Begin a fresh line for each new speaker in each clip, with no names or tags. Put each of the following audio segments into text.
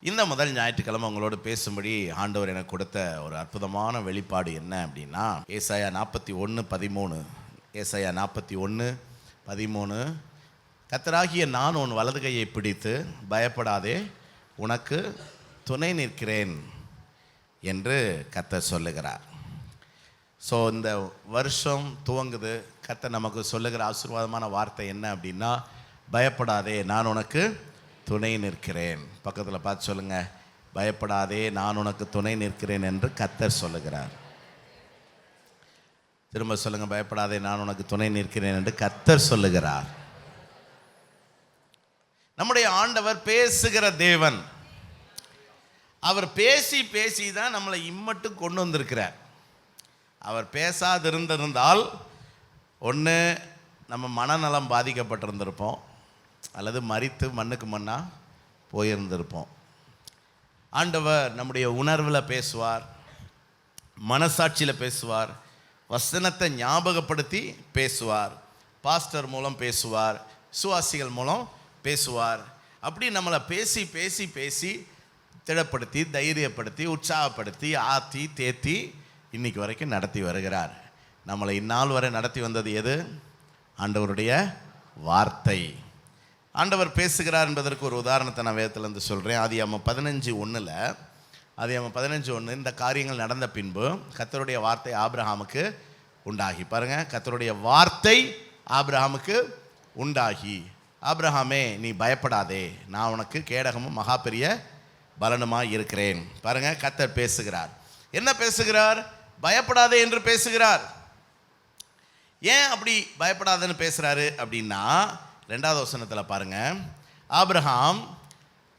இந்த முதல் ஞாயிற்றுக்கிழமை உங்களோடு பேசும்படி ஆண்டவர் எனக்கு கொடுத்த ஒரு அற்புதமான வெளிப்பாடு என்ன அப்படின்னா, ஏசாயா 41:13. ஏசாயா 41:13. கர்த்தராகிய நான் உன் வலது கையை பிடித்து பயப்படாதே, உனக்கு துணை நிற்கிறேன் என்று கர்த்தர் சொல்லுகிறார். ஸோ இந்த வருஷம் துவங்குது. கர்த்தர் நமக்கு சொல்லுகிற ஆசீர்வாதமான வார்த்தை என்ன அப்படின்னா, பயப்படாதே, நான் உனக்கு துணை நிற்கிறேன். பக்கத்தில் பார்த்து சொல்லுங்க, பயப்படாதே, நான் உனக்கு துணை நிற்கிறேன் என்று கர்த்தர் சொல்லுகிறார். திரும்ப சொல்லுங்க, பயப்படாதே, நான் உனக்கு துணை நிற்கிறேன் என்று கர்த்தர் சொல்லுகிறார். நம்முடைய ஆண்டவர் பேசுகிற தேவன். அவர் பேசி பேசி தான் நம்மளை இம்மட்டும் கொண்டு வந்திருக்கிறார். அவர் பேசாதிருந்திருந்தால் ஒன்று நம்ம மனநலம் பாதிக்கப்பட்டிருந்திருப்போம், அல்லது மரித்து மண்ணுக்கு மண்ணாக போயிருந்திருப்போம். ஆண்டவர் நம்முடைய உணர்வில் பேசுவார், மனசாட்சியில் பேசுவார், வசனத்தை ஞாபகப்படுத்தி பேசுவார், பாஸ்டர் மூலம் பேசுவார், சுவாசிகள் மூலம் பேசுவார். அப்படி நம்மளை பேசி பேசி பேசி திடப்படுத்தி, தைரியப்படுத்தி, உற்சாகப்படுத்தி, ஆற்றி தேத்தி இன்னைக்கு வரைக்கும் நடத்தி வருகிறார். நம்மளை இந்நாள் வரை நடத்தி வந்தது எது? ஆண்டவருடைய வார்த்தை. ஆண்டவர் பேசுகிறார் என்பதற்கு ஒரு உதாரணத்தை நான் வேதத்திலேருந்து சொல்கிறேன். ஆதியாகமம் 15:1. ஆதியாகமம் 15:1. இந்த காரியங்கள் நடந்த பின்பு கர்த்தருடைய வார்த்தை ஆபிரகாமுக்கு உண்டாகி. பாருங்கள், கர்த்தருடைய வார்த்தை ஆபிரகாமுக்கு உண்டாகி, ஆபிரகாமே நீ பயப்படாதே, நான் உனக்கு கேடகமும் மகா பெரிய பலனுமாய் இருக்கிறேன். பாருங்கள், கர்த்தர் பேசுகிறார். என்ன பேசுகிறார்? பயப்படாதே என்று பேசுகிறார். ஏன் அப்படி பயப்படாதேன்னு பேசுகிறாரு அப்படின்னா, 2வது வசனத்தில் பாருங்கள், ஆபிரகாம்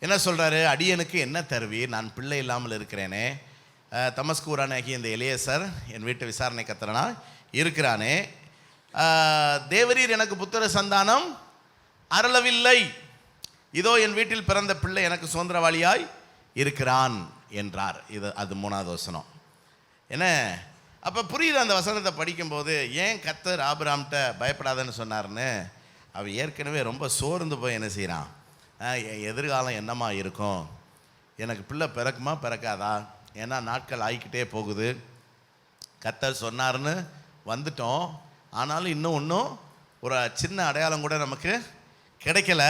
என்ன சொல்கிறாரு? அடியனுக்கு என்ன தருவீர், நான் பிள்ளை இல்லாமல் இருக்கிறேனே, தமஸ்கூரானாகிய இந்த எலியேசர் என் வீட்டு விசாரணை கத்திரனா இருக்கிறானே, தேவரீர் எனக்கு புத்திர சந்தானம் அருளவில்லை, இதோ என் வீட்டில் பிறந்த பிள்ளை எனக்கு சுதந்திரவாளியாய் இருக்கிறான் என்றார். அது 3வது வசனம். என்ன அப்போ புரியுது அந்த வசனத்தை படிக்கும்போது ஏன் கர்த்தர் ஆபிரகாம்கிட்ட பயப்படாதன்னு சொன்னார்னு. அவன் ஏற்கனவே ரொம்ப சோர்ந்து போய் என்ன செய்கிறான், என் எதிர்காலம் என்னமா இருக்கும், எனக்கு பிள்ளை பிறக்குமா பிறக்காதா, ஏன்னா நாட்கள் ஆகிக்கிட்டே போகுது, கர்த்தர் சொன்னார்னு வந்துட்டோம், ஆனாலும் இன்னும் ஒரு சின்ன அடையாளம் கூட நமக்கு கிடைக்கல,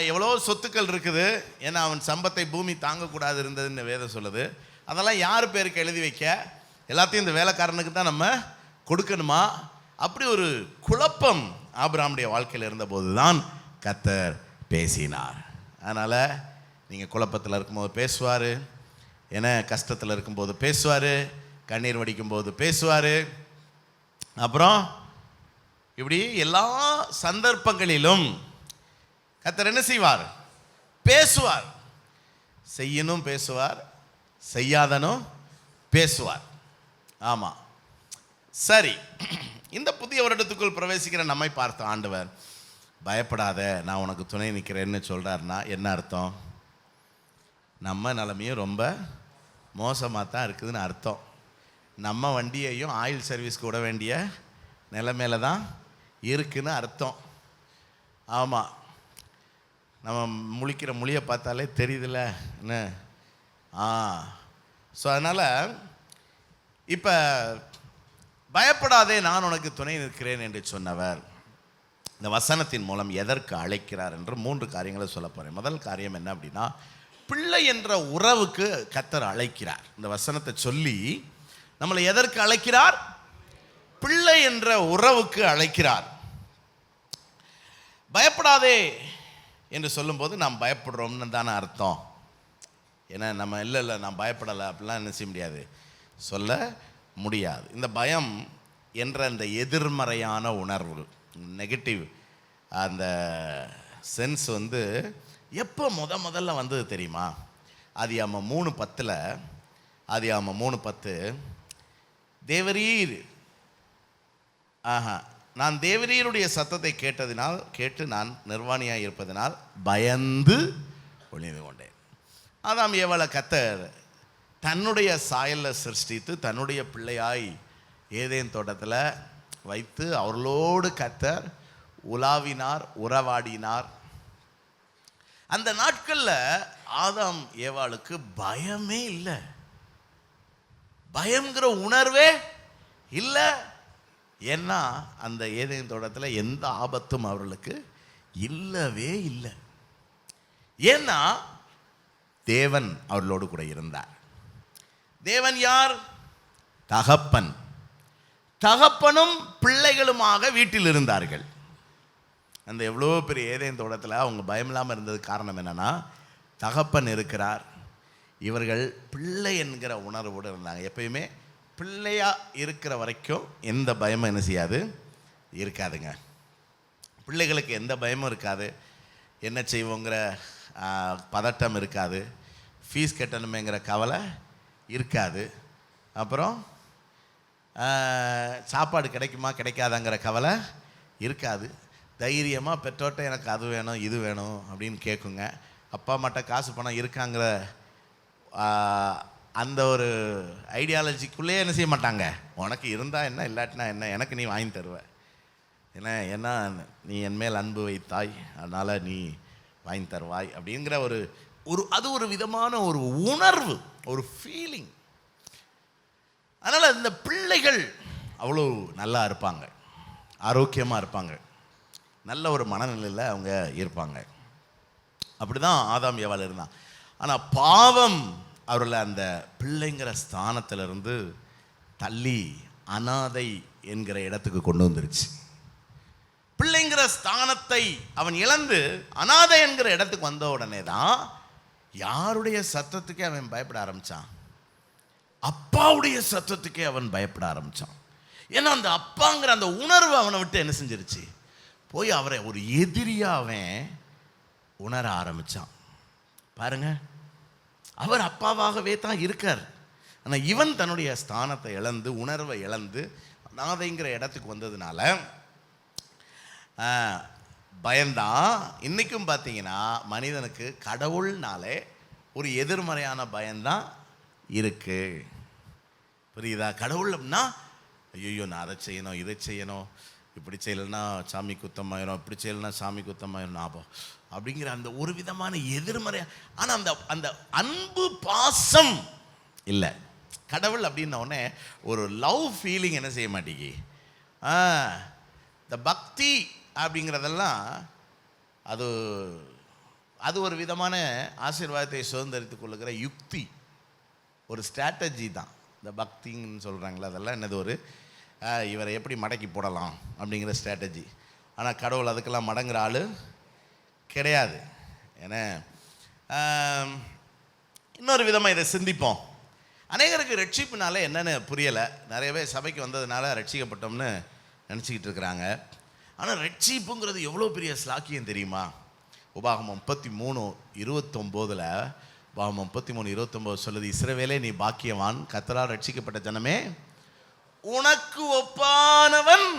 எவ்வளோ சொத்துக்கள் இருக்குது, ஏன்னா அவன் சம்பத்தை பூமி தாங்கக்கூடாது இருந்ததுன்னு வேதம் சொல்லுது, அதெல்லாம் யார் பேருக்கு எழுதி வைக்க, எல்லாத்தையும் இந்த வேலைக்காரனுக்கு தான் நம்ம கொடுக்கணுமா, அப்படி ஒரு குழப்பம் ஆபிரகாமுடைய வாழ்க்கையில் இருந்தபோது தான் கர்த்தர் பேசினார். அதனால் நீங்கள் குழப்பத்தில் இருக்கும்போது பேசுவார், ஏன்னா கஷ்டத்தில் இருக்கும்போது பேசுவார், கண்ணீர் வடிக்கும்போது பேசுவார், அப்புறம் இப்படி எல்லா சந்தர்ப்பங்களிலும் கர்த்தர் என்ன செய்வார்? பேசுவார். செய்யணும் பேசுவார், செய்யாதனும் பேசுவார். ஆமாம், சரி. இந்த புதிய வருடத்துக்குள் பிரவேசிக்கிற நம்மை பார்த்த ஆண்டவர் பயப்படாத, நான் உனக்கு துணை நிற்கிறேன்னு சொல்கிறாருன்னா என்ன அர்த்தம்? நம்ம நிலைமையும் ரொம்ப மோசமாக தான் இருக்குதுன்னு அர்த்தம். நம்ம வண்டியையும் ஆயில் சர்வீஸ்க்கு விட வேண்டிய நிலைமையில தான் இருக்குன்னு அர்த்தம். ஆமாம், நம்ம முழிக்கிற மொழியை பார்த்தாலே தெரியுதுல்ல என்ன. ஸோ அதனால் இப்போ பயப்படாதே, நான் உனக்கு துணை நிற்கிறேன் என்று சொன்னவர் இந்த வசனத்தின் மூலம் எதற்கு அழைக்கிறார் என்று 3 காரியங்களை சொல்ல போகிறேன். முதல் காரியம் என்ன அப்படின்னா, பிள்ளை என்ற உறவுக்கு கர்த்தர் அழைக்கிறார். இந்த வசனத்தை சொல்லி நம்மளை எதற்கு அழைக்கிறார்? பிள்ளை என்ற உறவுக்கு அழைக்கிறார். பயப்படாதே என்று சொல்லும்போது நாம் பயப்படுறோம்னு தானே அர்த்தம். ஏன்னா நம்ம இல்லை நான் பயப்படலை அப்படிலாம் என்ன செய்ய முடியாது, சொல்ல முடியாது. இந்த பயம் என்ற அந்த எதிர்மறையான உணர்வு, நெகட்டிவ் அந்த சென்ஸ் எப்போ முதல்ல வந்தது தெரியுமா? ஆதியாகமம் 3:10. ஆதியாகமம் 3:10, தேவரீர் நான் தேவரீருடைய சத்தத்தை கேட்டு நான் நிர்வாணியாக இருப்பதனால் பயந்து ஒளிந்து கொண்டேன். ஆதாம் ஏவாளை கர்த்தர் தன்னுடைய சாயலில் சிருஷ்டித்து தன்னுடைய பிள்ளையாய் ஏதேன் தோட்டத்தில் வைத்து அவர்களோடு கர்த்தர் உலாவினார், உறவாடினார். அந்த நாட்களில் ஆதாம் ஏவாளுக்கு பயமே இல்லை, பயம்ங்கிற உணர்வே இல்லை. ஏன்னா அந்த ஏதேன் தோட்டத்தில் எந்த ஆபத்தும் அவர்களுக்கு இல்லவே இல்லை. ஏன்னா தேவன் அவர்களோடு கூட இருந்தார். தேவன் யார்? தகப்பன். தகப்பனும் பிள்ளைகளுமாக வீட்டில் இருந்தார்கள். அந்த எவ்வளோ பெரிய ஏதேன் தோட்டத்தில் அவங்க பயம் இல்லாமல் இருந்ததுக்கு காரணம் என்னன்னா, தகப்பன் இருக்கிறார், இவர்கள் பிள்ளை என்கிற உணர்வோடு இருந்தாங்க. எப்பயுமே பிள்ளையா இருக்கிற வரைக்கும் எந்த பயமும் என்ன செய்யாது, இருக்காதுங்க. பிள்ளைகளுக்கு எந்த பயமும் இருக்காது, என்ன செய்வோங்கிற பதட்டம் இருக்காது, ஃபீஸ் கட்டணுமேங்கிற கவலை இருக்காது, அப்புறம் சாப்பாடு கிடைக்குமா கிடைக்காதாங்கிற கவலை இருக்காது. தைரியமாக பெற்றோட்ட எனக்கு அது வேணும் இது வேணும் அப்படின்னு கேட்குங்க. அப்பா அம்மாட்ட காசு பணம் இருக்காங்கிற அந்த ஒரு ஐடியாலஜிக்குள்ளே என்ன செய்ய மாட்டாங்க, உனக்கு இருந்தால் என்ன இல்லாட்டினா என்ன, எனக்கு நீ வாங்கி தருவ, ஏன்னா நீ என்மேல் அன்பு வைத்தாய் அதனால் நீ வாங்கி தருவாய் அப்படிங்கிற ஒரு அது ஒரு விதமான ஒரு உணர்வு, ஒரு ஃபீலிங். அதனால் இந்த பிள்ளைகள் அவ்வளோ நல்லா இருப்பாங்க, ஆரோக்கியமாக இருப்பாங்க, நல்ல ஒரு மனநிலையில் அவங்க இருப்பாங்க. அப்படி தான் ஆதாம் ஏவாள் இருந்தான். ஆனால் பாவம் அவர்களை அந்த பிள்ளைங்கிற ஸ்தானத்திலிருந்து தள்ளி அனாதை என்கிற இடத்துக்கு கொண்டு வந்துருச்சு. பிள்ளைங்கிற ஸ்தானத்தை அவன் இழந்து அனாதை என்கிற இடத்துக்கு வந்த உடனே தான் யாருடைய சத்தத்துக்கே அவன் பயப்பட ஆரம்பிச்சான், அப்பாவுடைய சத்தத்துக்கே அவன் பயப்பட ஆரம்பிச்சான். ஏன்னா அந்த அப்பாங்கிற அந்த உணர்வு அவனை விட்டு என்ன செஞ்சிருச்சு, போய் அவரை ஒரு எதிரியா அவன் உணர ஆரம்பிச்சான். பாருங்க, அவர் அப்பாவாகவே தான் இருக்கார். ஆனால் இவன் தன்னுடைய ஸ்தானத்தை இழந்து உணர்வை இழந்து அனாதைங்கிற இடத்துக்கு வந்ததுனால பயந்தான். இன்றைக்கும் பார்த்தீங்கன்னா மனிதனுக்கு கடவுள்னாலே ஒரு எதிர்மறையான பயம்தான் இருக்கு. புரியுதா? கடவுள் அப்படின்னா ஐயோ நான் அதை செய்யணும் இதை செய்யணும், இப்படி செய்யலைன்னா சாமி குத்தமாயிரும், இப்படி செய்யலைன்னா சாமி குத்தமாயிரும் ஞாபகம் அப்படிங்கிற அந்த ஒரு விதமான எதிர்மறை. ஆனால் அந்த அந்த அன்பு பாசம் இல்லை. கடவுள் அப்படின்ன உடனே ஒரு லவ் ஃபீலிங் என்ன செய்ய மாட்டேங்கி. இந்த பக்தி அப்படிங்கிறதெல்லாம் அது அது ஒரு விதமான ஆசீர்வாதத்தை சுதந்திரித்துக் கொள்ளுகிற யுக்தி, ஒரு ஸ்ட்ராட்டஜி தான். இந்த பக்தின்னு சொல்கிறாங்களே அதெல்லாம் என்னது, ஒரு இவரை எப்படி மடக்கி போடலாம் அப்படிங்கிற ஸ்ட்ராட்டஜி. ஆனால் கடவுள் அதுக்கெல்லாம் மடங்குற ஆள் கிடையாது. ஏன்னா இன்னொரு விதமாக இதை சிந்திப்போம். அநேகருக்கு ரட்சிப்புனால என்னென்னு புரியலை. நிறைய பேர் சபைக்கு வந்ததுனால ரட்சிக்கப்பட்டோம்னு நினச்சிக்கிட்டு இருக்கிறாங்க. ஆனால் ரட்சிப்புங்கிறது எவ்வளோ பெரிய ஸ்லாக்கியம் தெரியுமா? உபாகமம் 33:29 உபாகமம் 33:29 சொல்லுது, இஸ்ரவேலே நீ பாக்கியவான், கர்த்தரால் ரட்சிக்கப்பட்ட ஜனமே உனக்கு ஒப்பானவன்.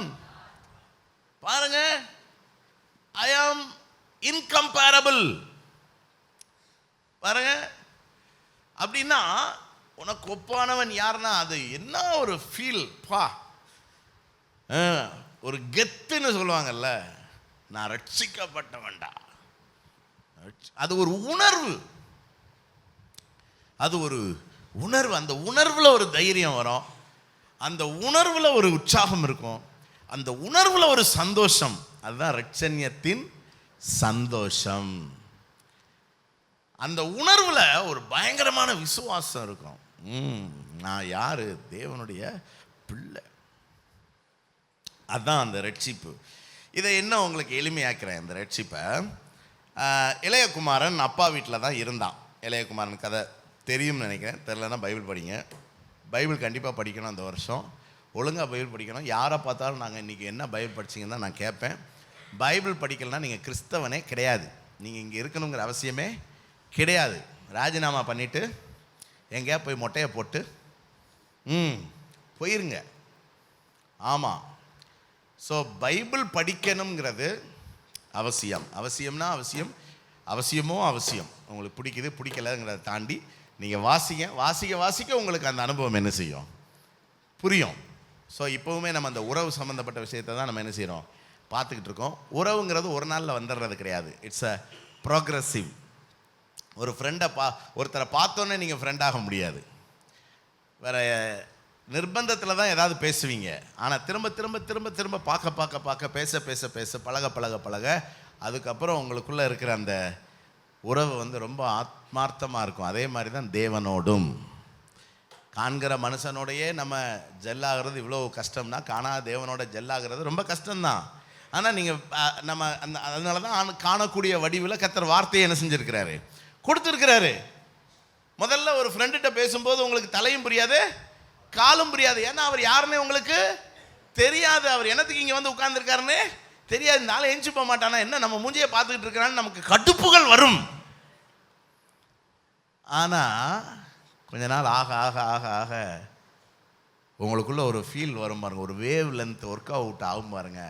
பாருங்க, ஐ ஆம் இன்கம்பேரபிள். பாருங்க, அப்படின்னா உனக்கு ஒப்பானவன் யாருன்னா அது என்ன ஒரு ஃபீல் பா, ஒரு கெத்துன்னு சொல்லுவாங்கல்ல, நான் ரட்சிக்கப்பட்டவன்டா. அது ஒரு உணர்வு, அது ஒரு உணர்வு. அந்த உணர்வுல ஒரு தைரியம் வரும், அந்த உணர்வுல ஒரு உற்சாகம் இருக்கும், அந்த உணர்வுல ஒரு சந்தோஷம். அதுதான் ரட்சண்யத்தின் சந்தோஷம். அந்த உணர்வுல ஒரு பயங்கரமான விசுவாசம் இருக்கும். நான் யாரு? தேவனுடைய பிள்ளை. அதுதான் அந்த ரட்சிப்பு. இதை என்ன உங்களுக்கு எளிமையாக்குறேன். இந்த ரட்சிப்பை இளையகுமாரன் அப்பா வீட்டில் தான் இருந்தான். இளையகுமாரன் கதை தெரியும்னு நினைக்கிறேன், தெரிலன்னா பைபிள் படிங்க. பைபிள் கண்டிப்பாக படிக்கணும். அந்த வருஷம் ஒழுங்காக பைபிள் படிக்கணும். யாரை பார்த்தாலும் நாங்கள் இன்றைக்கி என்ன பைபிள் படிச்சிங்கன்னா நான் கேட்பேன். பைபிள் படிக்கலைன்னா நீங்கள் கிறிஸ்தவனே கிடையாது, நீங்கள் இங்கே இருக்கணுங்கிற அவசியமே கிடையாது. ராஜினாமா பண்ணிவிட்டு எங்கேயா போய் மொட்டையை போட்டு போயிருங்க. ஆமாம். ஸோ பைபிள் படிக்கணுங்கிறது அவசியம். அவசியம்னா அவசியம், அவசியமோ அவசியம். உங்களுக்கு பிடிக்குது பிடிக்கலைங்கிறத தாண்டி நீங்கள் வாசிக்க வாசிக்க வாசிக்க உங்களுக்கு அந்த அனுபவம் என்ன செய்யும், புரியும். ஸோ இப்போவுமே நம்ம அந்த உறவு சம்மந்தப்பட்ட விஷயத்தை தான் நம்ம என்ன செய்கிறோம், பார்த்துக்கிட்டு இருக்கோம். உறவுங்கிறது ஒரு நாளில் வந்துடுறது கிடையாது. It's a progressive. ஒரு ஃப்ரெண்டை ஒருத்தரை பார்த்தோன்னே நீங்கள் ஃப்ரெண்டாக முடியாது. வேற நிர்பந்தத்தில் தான் ஏதாவது பேசுவீங்க. ஆனால் திரும்ப திரும்ப திரும்ப திரும்ப பார்க்க பேச பேச பேச பழக அதுக்கப்புறம் உங்களுக்குள்ளே இருக்கிற அந்த உறவு ரொம்ப ஆத்மார்த்தமாக இருக்கும். அதே மாதிரி தான் தேவனோடும். காண்கிற மனுஷனோடையே நம்ம ஜெல்லாகிறது இவ்வளோ கஷ்டம்னா, காணாத தேவனோட ஜெல்லாகிறது ரொம்ப கஷ்டம்தான். ஆனால் நீங்கள் நம்ம அதனால தான் காணக்கூடிய வடிவில் கர்த்தர் வார்த்தையை என்ன செஞ்சுருக்கிறாரு, கொடுத்துருக்கிறாரு. முதல்ல ஒரு ஃப்ரெண்டுகிட்ட பேசும்போது உங்களுக்கு தலையும் புரியாது காலும் புரியாது. ஏன்னா அவர் யாருன்னு உங்களுக்கு தெரியாது. அவர் என்னத்துக்கு இங்கே வந்து உட்கார்ந்துருக்காருன்னு தெரியாது. இந்த ஆளை எஞ்சி போக மாட்டானா, என்ன நம்ம மூஞ்சியை பார்த்துக்கிட்டு இருக்கிறான்னு நமக்கு கடுப்புகள் வரும். ஆனால் கொஞ்ச நாள் ஆக ஆக ஆக ஆக உங்களுக்குள்ள ஒரு ஃபீல் வரும் பாருங்க, ஒரு வேவ் லென்த் ஒர்க் அவுட் ஆகும் பாருங்க.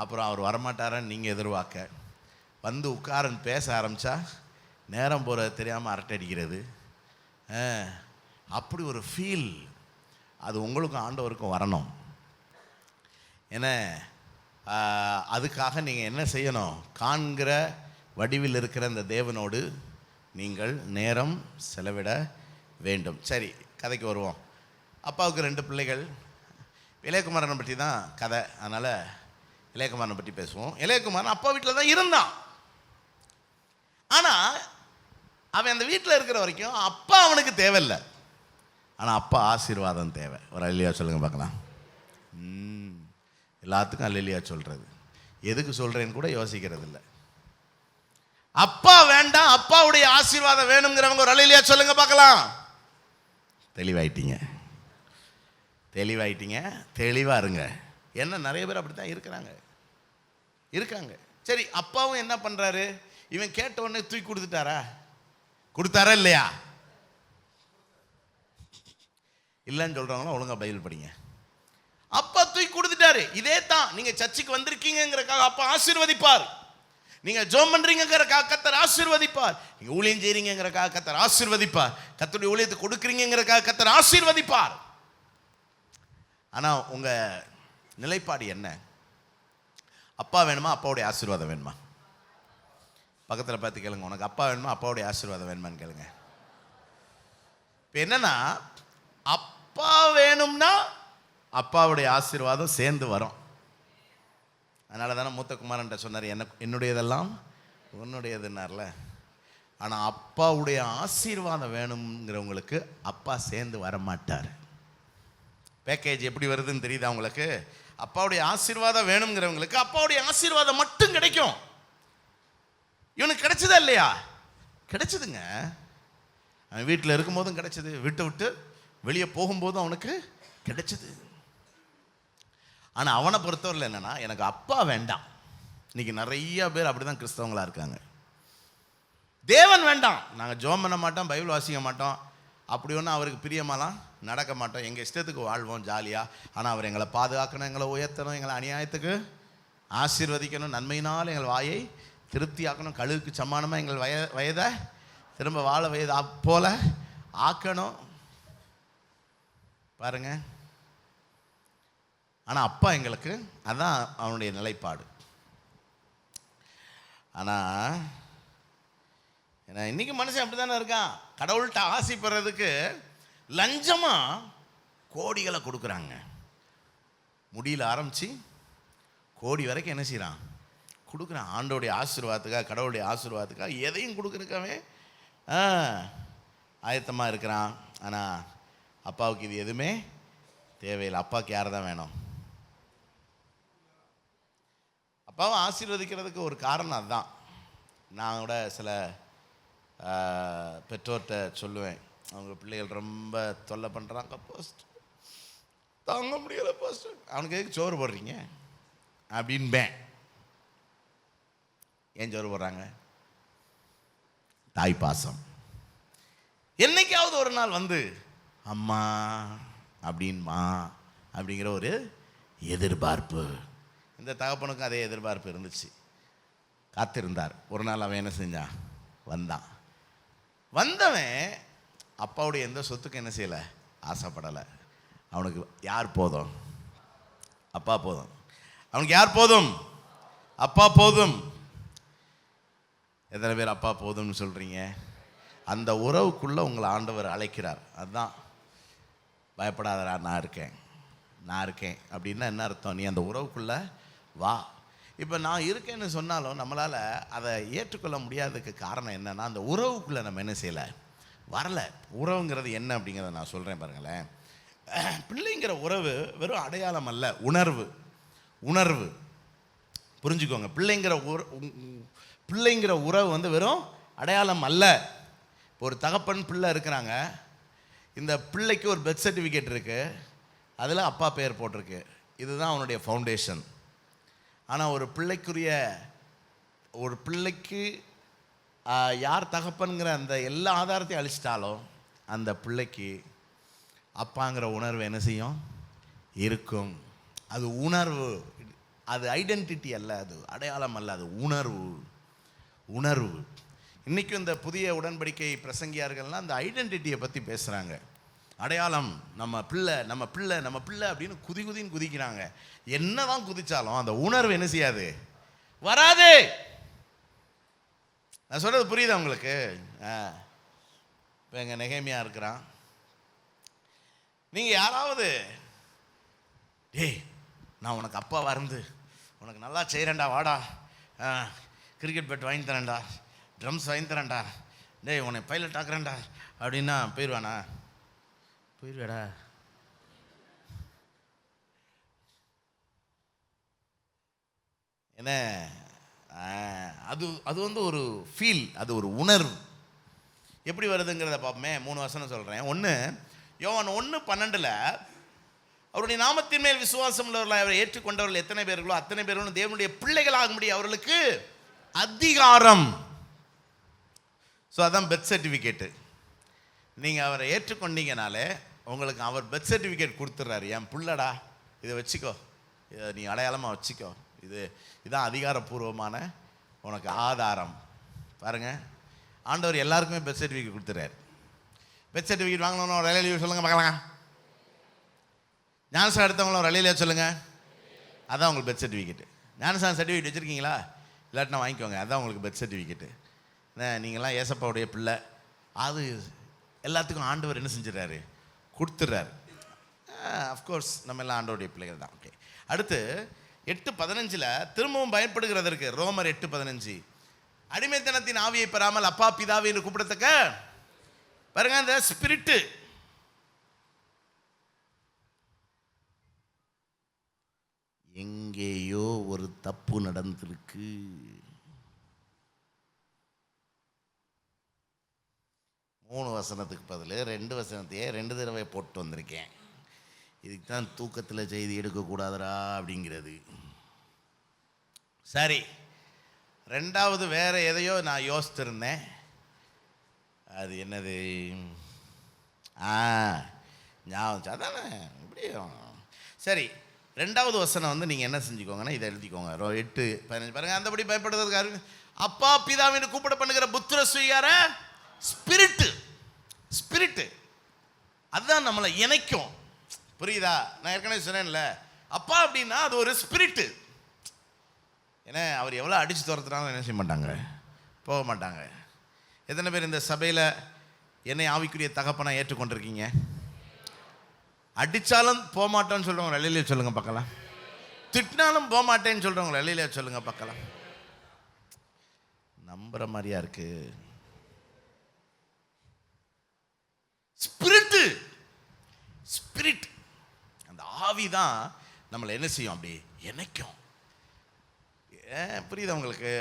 அப்புறம் அவர் வரமாட்டாரன்னு நீங்கள் எதிர்பார்க்க வந்து உட்காரன் பேச ஆரம்பித்தா நேரம் போகிறது தெரியாமல் அரட்டை அடிக்கிறது, அப்படி ஒரு ஃபீல் அது உங்களுக்கும் ஆண்டவருக்கும் வரணும். ஏன்னா அதுக்காக நீங்கள் என்ன செய்யணும், காண்கிற வடிவில் இருக்கிற இந்த தேவனோடு நீங்கள் நேரம் செலவிட வேண்டும். சரி, கதைக்கு வருவோம். அப்பாவுக்கு 2 பிள்ளைகள். இளையகுமாரனை பற்றி தான் கதை, அதனால் இளையகுமாரனை பற்றி பேசுவோம். இளையகுமாரன் அப்பா வீட்டில் தான் இருந்தான். ஆனால் அவன் அந்த வீட்டில் இருக்கிற வரைக்கும் அப்பா அவனுக்கு தேவையில்லை. ஆனால் அப்பா ஆசீர்வாதம் தேவை. ஒரு அல்லையா சொல்லுங்க பார்க்கலாம். எல்லாத்துக்கும் அல்லையா சொல்கிறது, எதுக்கு சொல்கிறேன்னு கூட யோசிக்கிறது இல்லை. அப்பா வேண்டாம், அப்பாவுடைய ஆசீர்வாதம் வேணுங்கிறவங்க ஒரு அல்லையா சொல்லுங்க பார்க்கலாம். தெளிவாயிட்டீங்க, தெளிவாக இருங்க. என்ன நிறைய பேர் அப்படி தான் இருக்காங்க. சரி, அப்பாவும் என்ன பண்ணுறாரு, இவன் கேட்ட உடனே தூக்கி கொடுத்தாரா இல்லையா? இல்லைன்னு சொல்கிறவங்களும் ஒழுங்காக பைபிள் படிங்க. அப்பா தூக்கி கொடுத்துட்டாரு. இதே தான் நீங்கள் சர்ச்சுக்கு வந்திருக்கீங்கிறக்காக அப்பா ஆசீர்வதிப்பார். நீங்கள் ஜெபம் பண்ணுறீங்கிறக்காக கர்த்தர் ஆசீர்வதிப்பார். நீங்கள் ஊழியம் செய்கிறீங்கிறக்காக கர்த்தர் ஆசீர்வதிப்பார். கர்த்தருடைய ஊழியத்தை கொடுக்குறீங்கிறக்காக கர்த்தர் ஆசீர்வதிப்பார். ஆனால் உங்கள் நிலைப்பாடு என்ன? அப்பா வேணுமா, அப்பாவுடைய ஆசீர்வாதம் வேணுமா? பக்கத்தில் பார்த்து கேளுங்க, உனக்கு அப்பா வேணுமா, அப்பாவுடைய ஆசீர்வாதம் வேணுமான்னு கேளுங்க. இப்போ என்னன்னா, அப்பா வேணும்னா அப்பாவுடைய ஆசீர்வாதம் சேர்ந்து வரும். அதனால தானே மூத்த குமாரன்ட்ட சொன்னார், என்னுடையதெல்லாம் உன்னுடையதுன்னார்ல. ஆனால் அப்பாவுடைய ஆசீர்வாதம் வேணுங்கிறவங்களுக்கு அப்பா சேர்ந்து வரமாட்டார். பேக்கேஜ் எப்படி வருதுன்னு தெரியுதா உங்களுக்கு? அப்பாவுடைய ஆசீர்வாதம் வேணுங்கிறவங்களுக்கு அப்பாவுடைய ஆசீர்வாதம் மட்டும் கிடைக்கும். இவனுக்கு கிடைச்சதா இல்லையா? கிடைச்சதுங்க. அவன் வீட்டில் இருக்கும்போதும் கிடைச்சது, விட்டு வெளியே போகும்போதும் அவனுக்கு கிடைச்சது. ஆனால் அவனை பொறுத்தவரையில் என்னன்னா, எனக்கு அப்பா வேண்டாம். இன்னைக்கு நிறைய பேர் அப்படிதான் கிறிஸ்தவங்களா இருக்காங்க. தேவன் வேண்டாம், நாங்கள் ஜெபம் பண்ண மாட்டோம், பைபிள் வாசிக்க மாட்டோம், அப்படி ஒன்றும் அவருக்கு பிரியமாலாம் நடக்க மாட்டோம், எங்கள் இஷ்டத்துக்கு வாழ்வோம் ஜாலியாக. ஆனால் அவர் எங்களை பாதுகாக்கணும், எங்களை உயர்த்தணும், எங்களை அநியாயத்துக்கு ஆசீர்வதிக்கணும், நன்மையினால் எங்கள் வாயை திருப்தியாக்கணும், கழுவுக்கு சமானமாக எங்கள் வயதை திரும்ப வாழ வயது போல ஆக்கணும். பாருங்க. ஆனால் அப்பா எங்களுக்கு அதான் அவனுடைய நிலைப்பாடு. ஆனால் ஏன்னா இன்றைக்கி மனுஷன் அப்படி தானே இருக்கான். கடவுள்கிட்ட ஆசைப்படுறதுக்கு லஞ்சமாக கோடிகளை கொடுக்குறாங்க. முடியல ஆரம்பித்து கோடி வரைக்கும் என்ன செய்கிறான், கொடுக்குறான். ஆண்டோடைய ஆசீர்வாதத்துக்காக, கடவுளுடைய ஆசீர்வாதத்துக்காக எதையும் கொடுக்குறதுக்காகவே ஆயத்தமாக இருக்கிறான். ஆனால் அப்பாவுக்கு இது எதுவுமே தேவையில்லை. அப்பாவுக்கு யார் தான் வேணும்? அப்பாவை ஆசீர்வதிக்கிறதுக்கு ஒரு காரணம் அதுதான். நான் கூட சில பெற்றோர்கிட்ட சொல்லுவேன், அவங்க பிள்ளைகள் ரொம்ப தொல்லை பண்ணுறாங்க, போஸ்ட் தாங்க முடியலை, போஸ்ட் அவனுக்கு எதுக்கு சோறு போடுறீங்க அப்படின்பேன். ஏன் சோறு போடுறாங்க? தாய் பாசம். என்னைக்காவது ஒரு நாள் வந்து அம்மா அப்படின்மா அப்படிங்கிற ஒரு எதிர்பார்ப்பு. இந்த தகப்பனுக்கும் அதே எதிர்பார்ப்பு இருந்துச்சு. காத்திருந்தார். ஒரு நாள் அவன் என்ன செஞ்சான், வந்தவன் அப்பாவுடைய எந்த சொத்துக்கும் என்ன செய்யலை, ஆசைப்படலை. அவனுக்கு யார் போதும்? அப்பா போதும். அவனுக்கு யார் போதும்? அப்பா போதும். எத்தனை பேர் அப்பா போதும்னு சொல்கிறீங்க? அந்த உறவுக்குள்ளே உங்களை ஆண்டவர் அழைக்கிறார். அதுதான் பயப்படாதடா, நான் இருக்கேன் அப்படின்னா என்ன அர்த்தம்? நீ அந்த உறவுக்குள்ளே வா. இப்போ நான் இருக்கேன்னு சொன்னாலும் நம்மளால் அதை ஏற்றுக்கொள்ள முடியாததுக்கு காரணம் என்னென்னா, அந்த உறவுக்குள்ளே நம்ம என்ன செய்யலை, வரலை. உறவுங்கிறது என்ன அப்படிங்கிறத நான் சொல்கிறேன் பாருங்களேன். பிள்ளைங்கிற உறவு வெறும் அடையாளம் அல்ல, உணர்வு. புரிஞ்சுக்கோங்க. பிள்ளைங்கிற உறவு வந்து வெறும் அடையாளம் அல்ல. ஒரு தகப்பன் பிள்ளை இருக்கிறாங்க, இந்த பிள்ளைக்கு ஒரு பெர்த் சர்டிஃபிகேட் இருக்குது, அதில் அப்பா பேர் போட்டிருக்கு, இதுதான் அவனுடைய ஃபவுண்டேஷன். ஆனால் ஒரு பிள்ளைக்கு யார் தகப்பன்கிற அந்த எல்லா ஆதாரத்தையும் அழிச்சிட்டாலும் அந்த பிள்ளைக்கு அப்பாங்கிற உணர்வு என்ன செய்யும், இருக்கும். அது உணர்வு, அது ஐடென்டிட்டி அல்ல, அது அடையாளம் அல்ல, அது உணர்வு. இன்றைக்கும் இந்த புதிய உடன்படிக்கை பிரசங்கியார்கள்லாம் அந்த ஐடென்டிட்டியை பற்றி பேசுகிறாங்க. அடையாளம், நம்ம பிள்ளை அப்படின்னு குதின்னு குதிக்கிறாங்க. என்ன தான் குதிச்சாலும் அந்த உணர்வு என்ன செய்யாது, வராது. நான் சொல்கிறது புரியுதா உங்களுக்கு? இப்போ எங்கள் நெகேமியா இருக்கிறான். நீங்கள் யாராவது டேய் நான் உனக்கு அப்பாவாக இருந்து உனக்கு நல்லா செய்கிறேன்டா, வாடா கிரிக்கெட் பேட் வாங்கி தரேன்டா, ட்ரம்ஸ் வாங்கி தரேன்டா, டேய் உன்னை பைலட் ஆக்குறேன்டா அப்படின்னா போயிடுவாடா? என்ன அது வந்து ஒரு ஃபீல், அது ஒரு உணர்வு. எப்படி வருதுங்கிறத பார்ப்போமே. 3 வசனம் சொல்கிறேன். 1 யோவான் 1:12 அவருடைய நாமத்தின் மேல் விசுவாசம் உள்ளவர்கள் அவரை ஏற்றுக்கொண்டவர்கள் எத்தனை பேர்களோ அத்தனை பேர்களும் தேவனுடைய பிள்ளைகளாக முடியும் அவர்களுக்கு அதிகாரம். ஸோ அதான் பெர்த் சர்டிஃபிகேட்டு. நீங்கள் அவரை ஏற்றுக்கொண்டீங்கனாலே உங்களுக்கு அவர் பெர்த் சர்டிஃபிகேட் கொடுத்துட்றாரு. என் பிள்ளடா, இதை வச்சுக்கோ, இதை நீ அடையாளமாக வச்சுக்கோ, இதுதான் அதிகாரப்பூர்வமான உனக்கு ஆதாரம். பாருங்கள், ஆண்டவர் எல்லாருக்குமே பெர்த் சர்டிஃபிகேட் கொடுத்துறாரு. பெர்த் சர்டிஃபிகேட் வாங்கணும், ஒரு ரயில்வே சொல்லுங்கள் பார்க்கலாம். ஞானசாரம் எடுத்தவங்களும் ஒரு ரயில்வே சொல்லுங்கள், அதான் உங்களுக்கு பெர்த் சர்டிஃபிகேட்டு. ஞானசாரம் சர்டிஃபிகேட் வச்சுருக்கீங்களா? இல்லாட்டினா வாங்கிக்கோங்க, அதான் உங்களுக்கு பெர்த் சர்டிஃபிகேட்டு. நீங்கள்லாம் ஏசப்பாவுடைய பிள்ளை, அது எல்லாத்துக்கும் ஆண்டவர் என்ன செஞ்சிடறாரு, கொடுத்துட்றாரு. அஃப்கோர்ஸ் நம்ம எல்லாம் ஆண்டவருடைய பிள்ளைகள் தான். ஓகே, அடுத்து 8:15 திரும்பவும் பயன்படுகிறதற்கு ரோமர் 8:15 அடிமைத்தனத்தின் ஆவியை பெறாமல் அப்பா பிதாவை என்று கூப்பிடத்தக்க பாருங்க அந்த ஸ்பிரிட்டு. எங்கேயோ ஒரு தப்பு நடந்திருக்கு. மூணு வசனத்துக்கு பதில் 2 வசனத்தையே 2 தடவை போட்டு வந்திருக்கேன். இதுக்கு தான் தூக்கத்தில் செய்தி எடுக்கக்கூடாதரா அப்படிங்கிறது. சரி, 2வது வேற எதையோ நான் யோசித்திருந்தேன். அது என்னது? ஞாபகம் அதானே இப்படியும். சரி, 2வது வசனம் வந்து நீங்கள் என்ன செஞ்சுக்கோங்கன்னா இதை எழுதிக்கோங்க. 8:15 பாருங்க. அந்தபடி பயப்படுவதற்கு அப்பா பிதாவின்னு கூப்பிட பண்ணுகிற புத்திர சுயார ஸ்பிரிட்டு அதுதான் நம்மளை இணைக்கும். புரியுதா? நான் ஏற்கனவே சொன்னேன்ல, அப்பா அப்படின்னா அது ஒரு ஸ்பிரிட்டு. ஏன்னா அவர் எவ்வளோ அடித்து துரத்துனாலும் என்ன செய்ய மாட்டாங்க, போக மாட்டாங்க. எத்தனை பேர் இந்த சபையில் என்னை ஆவிக்குரிய தகப்பனை ஏற்றுக்கொண்டிருக்கீங்க? அடித்தாலும் போக மாட்டோன்னு சொல்கிறவங்க வெளியிலே சொல்லுங்க பார்க்கலாம். திட்டினாலும் போக மாட்டேன்னு சொல்கிறவங்க வெளியிலே சொல்லுங்க பார்க்கலாம். நம்புற மாதிரியா இருக்கு. ஸ்பிரிட் அந்த ஆவி தான் நம்மளை என்ன செய்யும், அப்படி இணைக்கும். புரியுதா உங்களுக்கு?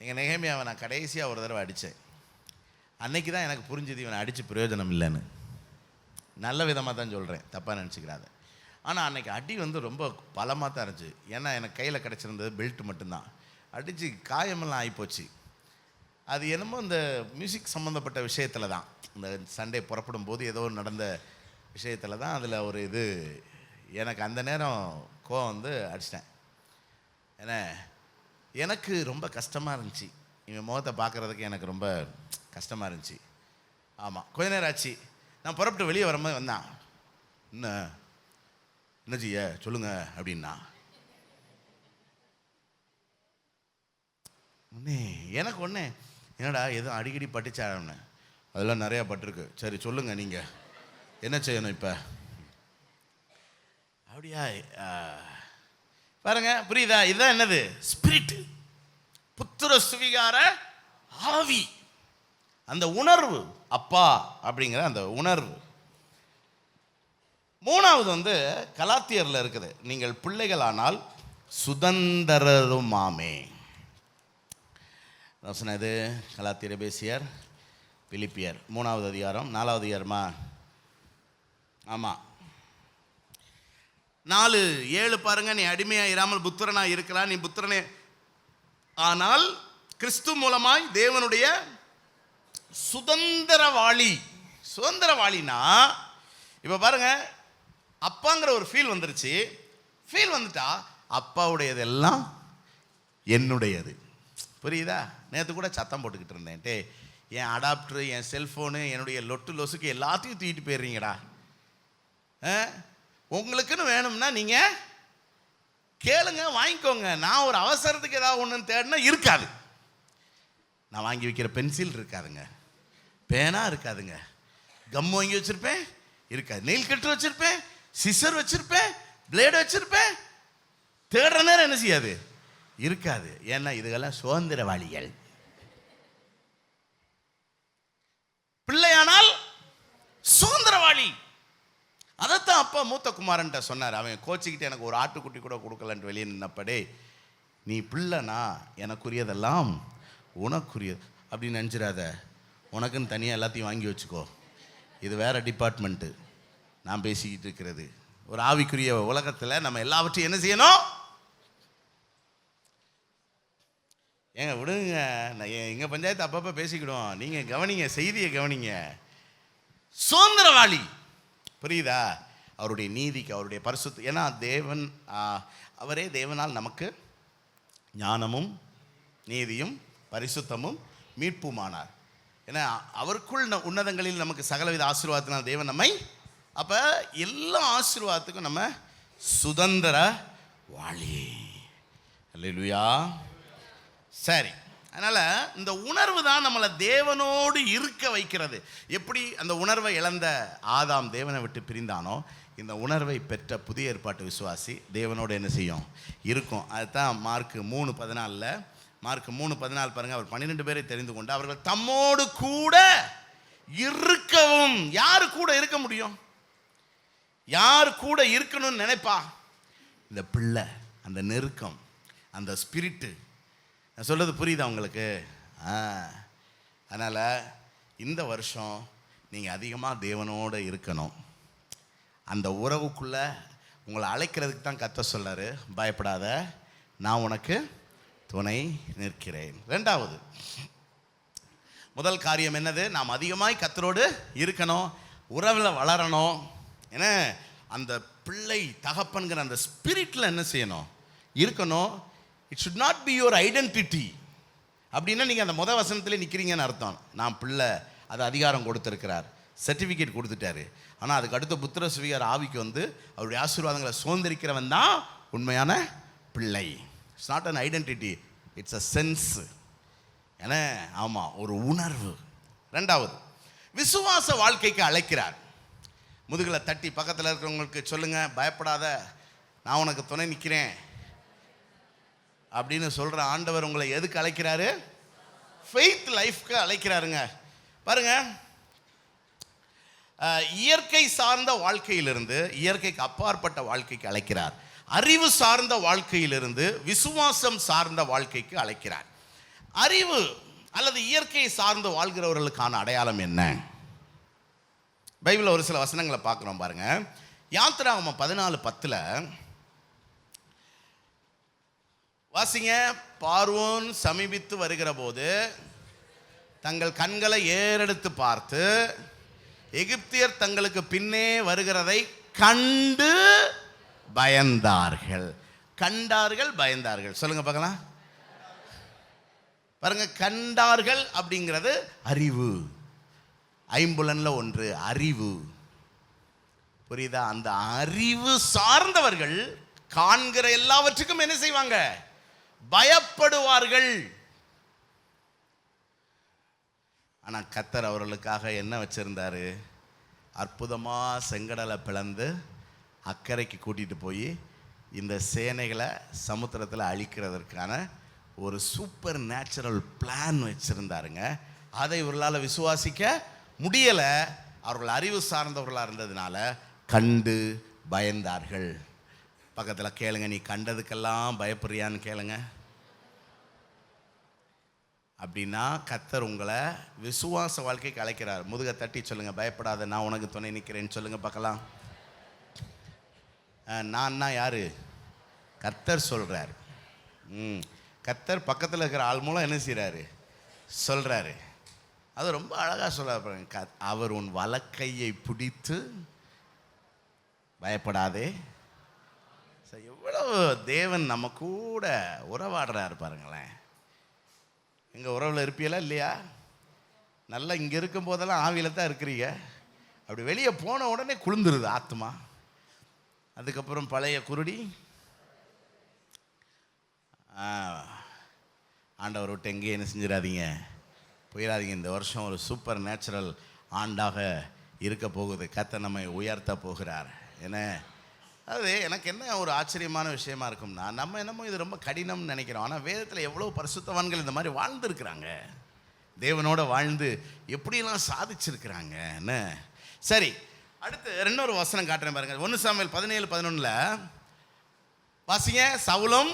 எங்கள் நெகேமியாவை நான் கடைசியாக ஒரு தடவை அடித்தேன். அன்னைக்கு தான் எனக்கு புரிஞ்சுது இவனை அடித்து பிரயோஜனம் இல்லைன்னு. நல்ல விதமாக தான் சொல்கிறேன், தப்பாக நினச்சிக்கிறாத. ஆனால் அன்றைக்கி அடி வந்து ரொம்ப பலமாக தான் இருந்துச்சு. ஏன்னா எனக்கு கையில் கிடச்சிருந்தது பெல்ட் மட்டும்தான். அடித்து காயமெல்லாம் ஆகிப்போச்சு. அது என்னமோ இந்த மியூசிக் சம்மந்தப்பட்ட விஷயத்தில் தான், இந்த சண்டே புறப்படும் போது ஏதோ நடந்த விஷயத்தில் தான் அதில் ஒரு இது எனக்கு அந்த நேரம் கோவம் வந்து அடிச்சிட்டேன். ஏன்னா எனக்கு ரொம்ப கஷ்டமாக இருந்துச்சு, இவன் முகத்தை பார்க்குறதுக்கு எனக்கு ரொம்ப கஷ்டமாக இருந்துச்சு. ஆமாம், கொஞ்ச நேரம் ஆச்சு. நான் புறப்பட்டு வெளியே வரும்போது வந்தான். என்ன செய்ய சொல்லுங்க அப்படின்னா, எனக்கு ஒன்று என்னடா எதுவும் அடிக்கடி பட்டுச்சாடம்னு, அதெல்லாம் நிறையா பட்டிருக்கு. சரி சொல்லுங்கள் நீங்கள் என்ன செய்யணும் இப்போ? அப்படியா பாருங்க, புரியுதா? இதுதான் என்னது? ஸ்பிரிட், புத்திர சுவிகார ஆவி, அந்த உணர்வு, அப்பா அப்படிங்கிற அந்த உணர்வு. மூணாவது கலாத்தியர்ல இருக்குது, நீங்கள் பிள்ளைகளானால் சுதந்திரருமாமே. இது கலாத்தியர், எபேசியர், பிலிப்பியர் 3வது அதிகாரம் 4வது அதிகாரமா? ஆமாம், 4:7 பாருங்க. நீ அடிமையா இராமல் புத்திரனா இருக்கிறான், நீ புத்திரனே ஆனால் கிறிஸ்து மூலமாய் தேவனுடைய சுதந்திரவாளி. சுதந்திரவாளினா இப்போ பாருங்க, அப்பாங்கிற ஒரு ஃபீல் வந்துருச்சு. ஃபீல் வந்துட்டா அப்பாவுடையதெல்லாம் என்னுடையது. புரியுதா? நேற்று கூட சத்தம் போட்டுக்கிட்டு இருந்தேன், என் அடாப்டரு, என் செல்ஃபோனு, என்னுடைய லொட்டு லொசுக்கு எல்லாத்தையும் தூக்கிட்டு போயிடுறீங்கடா. உங்களுக்குன்னு வேணும்னா நீங்கள் கேளுங்க, வாங்கிக்கோங்க. நான் ஒரு அவசரத்துக்கு ஏதாவது ஒன்று தேடினா இருக்காது. நான் வாங்கி வைக்கிற பென்சில் இருக்காதுங்க, பேனா இருக்காதுங்க, கம் வாங்கி வச்சுருப்பேன் இருக்காது, நெயில் கட்டர் வச்சுருப்பேன், சிசர் வச்சுருப்பேன், பிளேடு வச்சுருப்பேன், தேடுற நேரம் என்ன செய்யாது? இருக்காது. ஏன்னா இதுகெல்லாம் சுதந்திரவாளிகள். பிள்ளையானால் சுதந்திரவாளி. அதைத்தான் அப்பா மூத்த குமாரன்ட்ட சொன்னார். அவன் கோச்சிக்கிட்டு எனக்கு ஒரு ஆட்டுக்குட்டி கூட கொடுக்கலன்ட்டு வெளியே நின்னப்படே, நீ பிள்ளைனா எனக்குரியதெல்லாம் உனக்குரியது அப்படின்னு நினச்சிடாத. உனக்குன்னு தனியாக எல்லாத்தையும் வாங்கி வச்சுக்கோ. இது வேற டிபார்ட்மெண்ட்டு. நான் பேசிக்கிட்டு இருக்கிறது ஒரு ஆவிக்குரிய உலகத்தில் நம்ம எல்லாவற்றையும் என்ன செய்யணும்? ஏங்க விடுங்க, நான் எங்கள் பஞ்சாயத்து அப்பப்போ பேசிக்கிடுவோம். நீங்கள் கவனிங்க, செய்தியை கவனிங்க. சுதந்திரவாளி, புரியுதா? அவருடைய நீதிக்கு, அவருடைய பரிசுத்த, ஏன்னா தேவன் அவரே தேவனால் நமக்கு ஞானமும் நீதியும் பரிசுத்தமும் மீட்புமானார். ஏன்னா அவருக்குள் உன்னதங்களில் நமக்கு சகலவித ஆசீர்வாதத்தினால் தேவன் நம்மை, அப்போ எல்லா ஆசீர்வாதத்துக்கும் நம்ம சுதந்திரவாளி. அல்லேலூயா. சரி, அதனால் இந்த உணர்வு தான் நம்மளை தேவனோடு இருக்க வைக்கிறது. எப்படி அந்த உணர்வை இழந்த ஆதாம் தேவனை விட்டு பிரிந்தானோ, இந்த உணர்வை பெற்ற புதிய ஏற்பாட்டு விசுவாசி தேவனோடு என்ன செய்யும்? இருக்கும். அதுதான் மார்க் 3:14. மார்க் 3:14 பாருங்க. அவர் 12 பேரை தெரிந்து கொண்டு அவர்கள் தம்மோடு கூட இருக்கவும். யாரு கூட இருக்க முடியும்? யார் கூட இருக்கணும்னு நினைப்பா? இந்த பிள்ளை, அந்த நெருக்கம், அந்த ஸ்பிரிட்டு. நான் சொல்கிறது புரியுதா உங்களுக்கு? அதனால் இந்த வருஷம் நீங்கள் அதிகமாக தேவனோடு இருக்கணும். அந்த உறவுக்குள்ளே உங்களை அழைக்கிறதுக்கு தான் கர்த்தர் சொல்கிறாரு, பயப்படாத, நான் உனக்கு துணை நிற்கிறேன். ரெண்டாவது, முதல் காரியம் என்னது? நாம் அதிகமாய் கர்த்தரோடு இருக்கணும், உறவில் வளரணும். ஏன்னா அந்த பிள்ளை தகப்பன்கிற அந்த ஸ்பிரிட்டில் என்ன செய்யணும்? இருக்கணும். It should not be your identity. அப்படின்னா நீங்கள் அந்த முதல் வசனத்திலே நிற்கிறீங்கன்னு அர்த்தம். நான் பிள்ளை, அது அதிகாரம் கொடுத்துருக்கிறார், சர்டிஃபிகேட் கொடுத்துட்டாரு. ஆனால் அதுக்கு அடுத்த புத்திர சுவிகார ஆவிக்கு அவருடைய ஆசீர்வாதங்களை சுதந்திரிக்கிறவன் தான் உண்மையான பிள்ளை. It's not an identity, it's a sense. ஏன்னா ஆமாம், ஒரு உணர்வு. ரெண்டாவது, விசுவாச வாழ்க்கைக்கு அழைக்கிறார். முதுகில் தட்டி பக்கத்தில் இருக்கிறவங்களுக்கு சொல்லுங்கள், பயப்படாத, நான் உனக்கு துணை நிற்கிறேன் அப்படின்னு சொல்கிற ஆண்டவர் உங்களை எதுக்கு அழைக்கிறாரு? ஃபெய்த் லைஃப்க்கு அழைக்கிறாருங்க. பாருங்க, இயற்கை சார்ந்த வாழ்க்கையிலிருந்து இயற்கைக்கு அப்பாற்பட்ட வாழ்க்கைக்கு அழைக்கிறார். அறிவு சார்ந்த வாழ்க்கையிலிருந்து விசுவாசம் சார்ந்த வாழ்க்கைக்கு அழைக்கிறார். அறிவு அல்லது இயற்கை சார்ந்து வாழ்கிறவர்களுக்கான அடையாளம் என்ன? பைபிளில் ஒரு சில வசனங்களை பார்க்குறோம் பாருங்க. யாத்திராகமம் 14:10 வாசிங்க. பார்வோன் சமீபித்து வருகிற போது தங்கள் கண்களை ஏறெடுத்து பார்த்து எகிப்தியர் தங்களுக்கு பின்னே வருகிறதை கண்டு பயந்தார்கள். கண்டார்கள், பயந்தார்கள். சொல்லுங்க பார்க்கலாம். பாருங்க, கண்டார்கள் அப்படிங்கிறது அறிவு. ஐம்புலன்ல ஒன்று அறிவு. புரியுதா? அந்த அறிவு சார்ந்தவர்கள் காண்கிற எல்லாவற்றுக்கும் என்ன செய்வாங்க? பயப்படுவார்கள். ஆனால் கர்த்தர் அவர்களுக்காக என்ன வச்சுருந்தார்? அற்புதமாக செங்கடலை பிளந்து அக்கறைக்கு கூட்டிகிட்டு போய் இந்த சேனைகளை சமுத்திரத்தில் அழிக்கிறதற்கான ஒரு சூப்பர் நேச்சுரல் பிளான் வச்சுருந்தாருங்க. அதை இவர்களால் விசுவாசிக்க முடியலை. அவர்கள் அறிவு சார்ந்தவர்களாக இருந்ததுனால கண்டு பயந்தார்கள். பக்கத்தில் கேளுங்க, நீ கண்டதுக்கெல்லாம் பயப்படுறியான்னு கேளுங்க. அப்படின்னா கர்த்தர் உங்களை விசுவாச வாழ்க்கைக்கு அழைக்கிறார். முதுக தட்டி சொல்லுங்க, பயப்படாத, நான் உனக்கு துணை நிற்கிறேன்னு சொல்லுங்க பார்க்கலாம். நான் யாரு? கர்த்தர் சொல்றாரு. கர்த்தர் பக்கத்தில் இருக்கிற ஆள் மூலம் என்ன செய்கிறாரு? சொல்றாரு. அது ரொம்ப அழகாக சொல்ல. அவர் உன் வலக்கையை பிடித்து பயப்படாதே. எவ்வளவு தேவன் நம்ம கூட உறவாடுறாரு பாருங்களேன். எங்கள் உறவில் இருப்பீங்களா இல்லையா? நல்லா இங்கே இருக்கும் போதெல்லாம் ஆவியில் தான் இருக்கிறீங்க. அப்படி வெளியே போன உடனே குளிந்துருது ஆத்மா. அதுக்கப்புறம் பழைய குருடி ஆண்டவர் விட்டு எங்கேயும் என்ன செஞ்சிடாதீங்க, போயிடாதீங்க. இந்த வருஷம் ஒரு சூப்பர் நேச்சுரல் ஆண்டாக இருக்க போகுது. கர்த்தர் நம்மை உயர்த்த போகிறார். என்ன அது எனக்கு என்ன ஒரு ஆச்சரியமான விஷயமா இருக்கும்னா, நம்ம என்னமோ இது ரொம்ப கடினம்னு நினைக்கிறோம். ஆனால் வேதத்தில் எவ்வளோ பரிசுத்தவான்கள் இந்த மாதிரி வாழ்ந்துருக்கிறாங்க. தேவனோட வாழ்ந்து எப்படியெல்லாம் சாதிச்சிருக்கிறாங்க. என்ன சரி, அடுத்து இன்னொரு வசனம் காட்டுறேன் பாருங்க. 1 சாமுவேல் 17:11 வாசிங்க. சவுலும்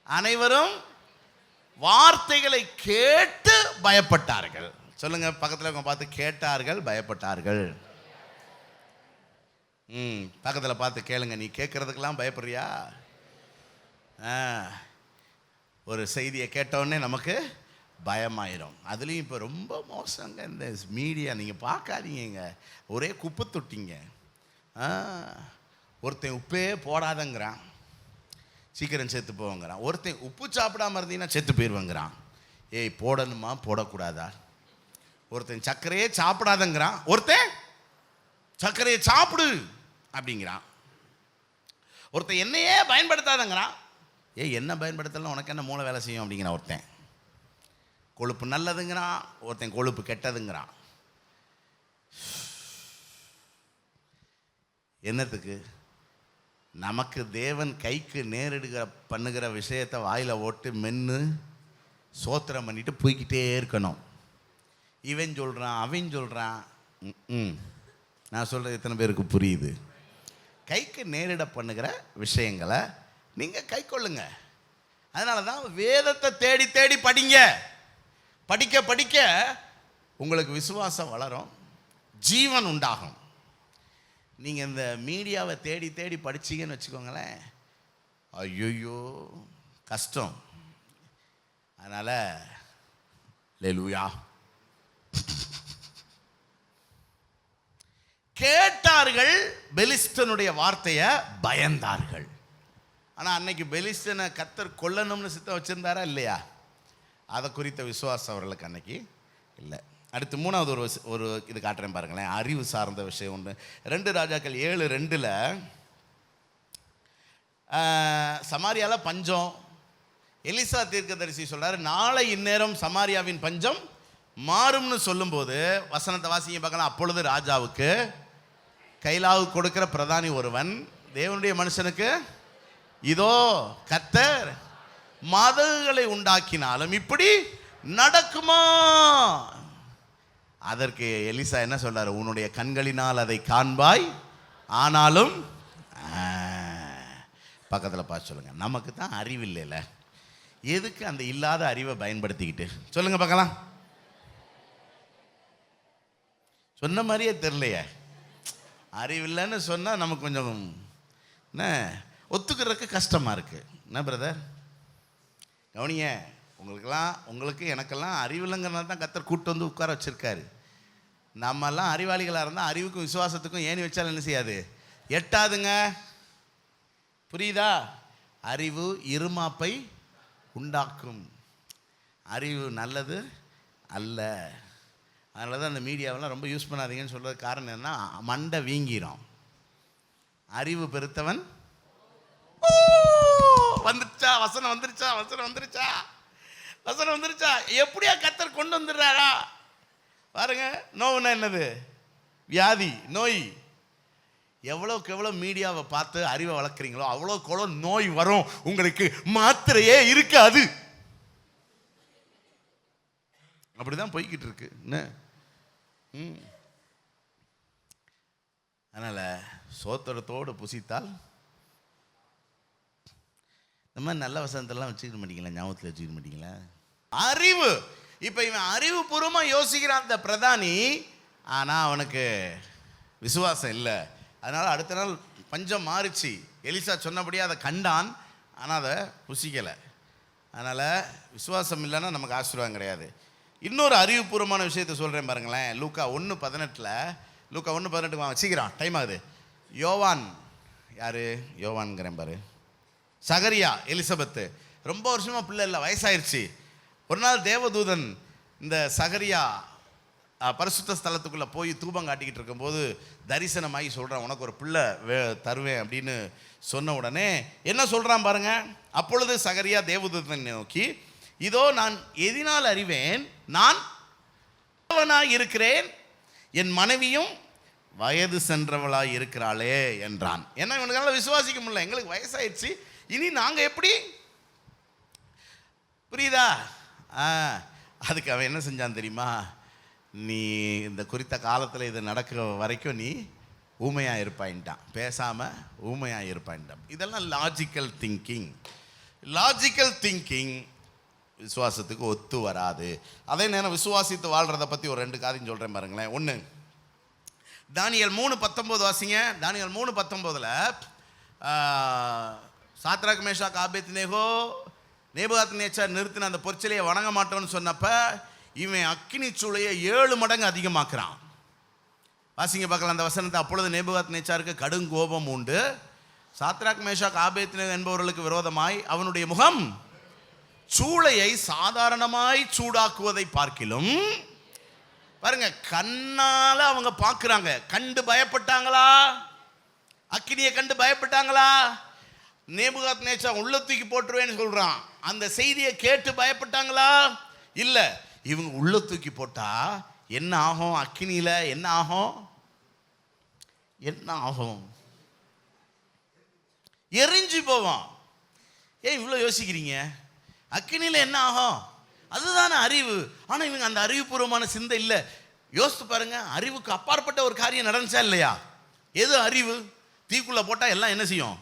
அனைவரும் வார்த்தைகளை கேட்டு பயப்பட்டார்கள். சொல்லுங்க பக்கத்தில் பார்த்து, கேட்டார்கள், பயப்பட்டார்கள். பக்கத்தில் பார்த்து கேளுங்க, நீ கேட்கறதுக்கெல்லாம் பயப்படுறியா? ஒரு செய்தியை கேட்டவுடனே நமக்கு பயமாயிரும். அதுலேயும் இப்போ ரொம்ப மோசங்க இந்த மீடியா. நீங்கள் பார்க்காதீங்க, ஒரே குப்பை தொட்டிங்க. ஒருத்தன் உப்பே போடாதங்கிறான், சீக்கிரம் செத்து போவங்கிறான். ஒருத்தன் உப்பு சாப்பிடாம இருந்தீங்கன்னா செத்து போயிடுவேங்கிறான். ஏய் போடணுமா போடக்கூடாதா? ஒருத்தன் சர்க்கரையே சாப்பிடாதங்கிறான், ஒருத்தன் சர்க்கரையை சாப்பிடு அப்படிங்கிறான். ஒருத்தன் என்னையே பயன்படுத்தாதங்கிறான். என்ன பயன்படுத்தலாம், உனக்கு என்ன மூளை வேலை செய்யும் அப்படிங்கிறான். ஒருத்தன் கொழுப்பு நல்லதுங்கிறான், ஒருத்தன் கொழுப்பு கெட்டதுங்கிறான். என்னத்துக்கு? நமக்கு தேவன் கைக்கு நேரிடுகிற பண்ணுகிற விஷயத்தை வாயில் ஓட்டு மென்று சோத்திரம் பண்ணிட்டு போய்கிட்டே இருக்கணும். இவன் சொல்கிறான், அவன் சொல்கிறான். நான் சொல்கிறது எத்தனை பேருக்கு புரியுது? கைக்கு நேரிட பண்ணுகிற விஷயங்களை நீங்கள் கை கொள்ளுங்க. அதனால தான் வேதத்தை தேடி தேடி படிங்க. படிக்க படிக்க உங்களுக்கு விசுவாசம் வளரும், ஜீவன் உண்டாகும். நீங்கள் இந்த மீடியாவை தேடி தேடி படிச்சிங்கன்னு வச்சுக்கோங்களேன், ஐயோ கஷ்டம். அதனால் அல்லேலூயா. கேட்டார்கள், பெலிஸ்தனுடைய வார்த்தையை பயந்தார்கள். ஆனால் அன்னைக்கு பெலிஸ்தனை கர்த்தர் கொல்லணும்னு சித்தம் வச்சிருந்தாரா இல்லையா? அதை குறித்த விசுவாசம் அவர்களுக்கு அன்னைக்கு இல்லை. அடுத்து மூணாவது ஒரு இது காட்டுறேன் பாருங்களேன், அறிவு சார்ந்த விஷயம் ஒன்று. 2 ராஜாக்கள் 7:2 சமாரியாவில் பஞ்சம். எலிசா தீர்க்கதரிசி சொல்றாரு, நாளை இந்நேரம் சமாரியாவின் பஞ்சம் மாறும்னு சொல்லும்போது வசனத்தை வாசிங்க பார்க்கலாம். அப்பொழுது ராஜாவுக்கு கைலாவு கொடுக்கிற பிரதானி ஒருவன் தேவனுடைய மனுஷனுக்கு, இதோ கர்த்தர் மதகுகளை உண்டாக்கினாலும் இப்படி நடக்குமா? அதற்கு எலிசா என்ன சொல்றாரு? உன்னுடைய கண்களினால் அதை காண்பாய், ஆனாலும் பக்கத்தில் பார்த்து சொல்லுங்க. நமக்கு தான் அறிவு இல்லைல்ல, எதுக்கு அந்த இல்லாத அறிவை பயன்படுத்திக்கிட்டு? சொல்லுங்க பார்க்கலாம். சொன்ன மாதிரியே தெரியலையே. அறிவில்லைன்னு சொன்னால் நமக்கு கொஞ்சம் என்ன ஒத்துக்கிறதுக்கு கஷ்டமாக இருக்குது. என்ன பிரதர் கவனிங்க, உங்களுக்கு எனக்கெல்லாம் அறிவில்லைங்கிறனால தான் கர்த்தர் கூட்டு வந்து உட்கார வச்சுருக்காரு. நம்மெல்லாம் அறிவாளிகளாக இருந்தால் அறிவுக்கும் விசுவாசத்துக்கும் ஏணி வச்சாலும் என்ன செய்யாது, எட்டாதுங்க. புரியுதா? அறிவு இருமாப்பை உண்டாக்கும். அறிவு நல்லது அல்ல. அதனால தான் அந்த மீடியாவெல்லாம் ரொம்ப யூஸ் பண்ணாதீங்கன்னு சொல்கிறது காரணம் என்ன? மண்டை வீங்கிரும். அறிவு பெருத்தவன் வந்துருச்சா, வசனம் வந்துருச்சா, வசனம் வந்துருச்சா, வசனம் வந்துருச்சா, எப்படியா கர்த்தர் கொண்டு வந்துடுறாரா? பாருங்க, நோவுன்னா என்னது? வியாதி, நோய். எவ்வளோக்கு எவ்வளோ மீடியாவை பார்த்து அறிவை வளர்க்குறீங்களோ அவ்வளோக்கு எவ்வளோ நோய் வரும். உங்களுக்கு மாத்திரையே இருக்காது. அப்படிதான் போய்கிட்டு இருக்கு. என்ன அதனால் சோத்திரத்தோடு புசித்தால் இந்த மாதிரி நல்ல வசனத்தெல்லாம் வச்சுக்க மாட்டீங்களா? ஞாபகத்தில் வச்சுக்க மாட்டீங்களா? அறிவு. இப்போ இவன் அறிவுபூர்வமாக யோசிக்கிறான் அந்த பிரதானி, ஆனால் அவனுக்கு விசுவாசம் இல்லை. அதனால் அடுத்த நாள் பஞ்சம் மாறிச்சு. எலிசா சொன்னபடியே அதை கண்டான், ஆனால் அதை புசிக்கலை. அதனால் விசுவாசம் இல்லைன்னா நமக்கு ஆசீர்வாதம் கிடையாது. இன்னொரு அறிவுபூர்வமான விஷயத்தை சொல்கிறேன் பாருங்களேன். லூக்கா 1:18. லூக்கா 1:18 வச்சுக்கிறான், டைம் ஆகுது. யோவான், யார் யோவான்ங்கிறேன் பாரு, சகரியா, எலிசபெத்து ரொம்ப வருஷமாக பிள்ளை இல்லை, வயசாயிருச்சு. ஒரு நாள் தேவதூதன் இந்த சகரியா பரிசுத்த ஸ்தலத்துக்குள்ளே போய் தூபம் காட்டிக்கிட்டு இருக்கும்போது தரிசனமாகி சொல்கிறான், உனக்கு ஒரு பிள்ளை தருவேன் அப்படின்னு சொன்ன உடனே என்ன சொல்கிறான் பாருங்க. அப்பொழுது சகரியா தேவதூதனை நோக்கி, இதோ நான் எதினால் அறிவேன், நான் இருக்கிறேன், என் மனைவியும் வயது சென்றவளாய் இருக்கிறாளே என்றான். ஏன்னா இவனுக்கால விசுவாசிக்க முடியல, எங்களுக்கு வயசாயிடுச்சு, இனி நாங்கள் எப்படி? புரியுதா? அதுக்கு அவன் என்ன செஞ்சான் தெரியுமா? நீ இந்த குறித்த காலத்தில் இது நடக்கிற வரைக்கும் நீ ஊமையாக இருப்பாயின்ட்டான், பேசாமல் ஊமையாக இருப்பாயின்ட்டான். இதெல்லாம் லாஜிக்கல் திங்கிங். லாஜிக்கல் திங்கிங் விசுவாசத்துக்கு ஒத்து வராது. அதே நேரம் விசுவாசித்து வாழ்கிறத பற்றி ஒரு 2 காரியம் சொல்கிறேன் பாருங்களேன். ஒன்று, தானியேல் 3:19 வாசிங்க. தானியேல் 3:19 சாத்ராக் மேஷாக் ஆபேத்நேகோ நேபுகாத்நேச்சார் நிறுத்தின அந்த பொற்சிலையை வணங்க மாட்டோன்னு சொன்னப்ப இவன் அக்கினி சூளையை 7 மடங்கு அதிகமாக்குறான். வாசிங்க பார்க்கலாம் அந்த வசனத்தை. அப்பொழுது நேபுகாத்நேச்சாருக்கு கடும் கோபம் உண்டு, சாத்ராக் மேஷாக் ஆபேத்நேகோ என்பவர்களுக்கு விரோதமாய் அவனுடைய முகம் சூளையை சாதாரணமாய் சூடாக்குவதை பார்க்கிலும், பாருங்க, கண்ணால அவங்க பார்க்குறாங்க, கண்டு பயப்பட்டாங்களா? அக்கினியை கண்டு பயப்பட்டாங்களா? நேபுகாத்நேச்சார் உள்ள தூக்கி போட்டுருவேன்னு சொல்றான். அந்த செய்தியை கேட்டு பயப்பட்டாங்களா? இல்ல. இவங்க உள்ள தூக்கி போட்டா என்ன ஆகும்? அக்கினியில என்ன ஆகும்? என்ன ஆகும்? எரிஞ்சு போவோம். ஏன் இவ்வளோ யோசிக்கிறீங்க? அக்கினியில என்ன ஆகும்? அதுதானே அறிவு. ஆனால் இவங்க அந்த அறிவுபூர்வமான சிந்தை இல்லை. யோசித்து பாருங்க, அறிவுக்கு அப்பாற்பட்ட ஒரு காரியம் நடந்துச்சா இல்லையா? எது அறிவு? தீக்குள்ளே போட்டால் எல்லாம் என்ன செய்யும்?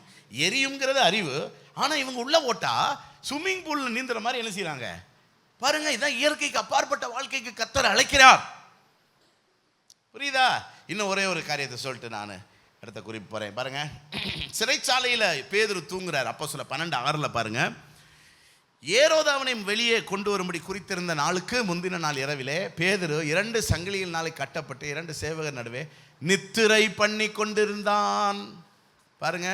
எரியுங்கிறது அறிவு. ஆனால் இவங்க உள்ள போட்டா ஸ்விம்மிங் பூலில் நீந்துற மாதிரி என்ன செய்யறாங்க பாருங்க. இதான் இயற்கைக்கு அப்பாற்பட்ட வாழ்க்கைக்கு கர்த்தர் அழைக்கிறார். புரியுதா? இன்னும் ஒரே ஒரு காரியத்தை சொல்லிட்டு நான் அடுத்த குறிப்பு போறேன் பாருங்க. சிறைச்சாலையில் பேதுரு தூங்குறார். அப்போஸ்தலர் 12:6 பாருங்க. ஏரோது அவனை வெளியே கொண்டு வரும்படி குறித்திருந்த நாளுக்கு முந்தின நாள் இரவிலே பேதுரு 2 சங்கிலியினாலே கட்டப்பட்டு 2 சேவகர் நடுவே நித்திரை பண்ணி கொண்டிருந்தான். பாருங்க,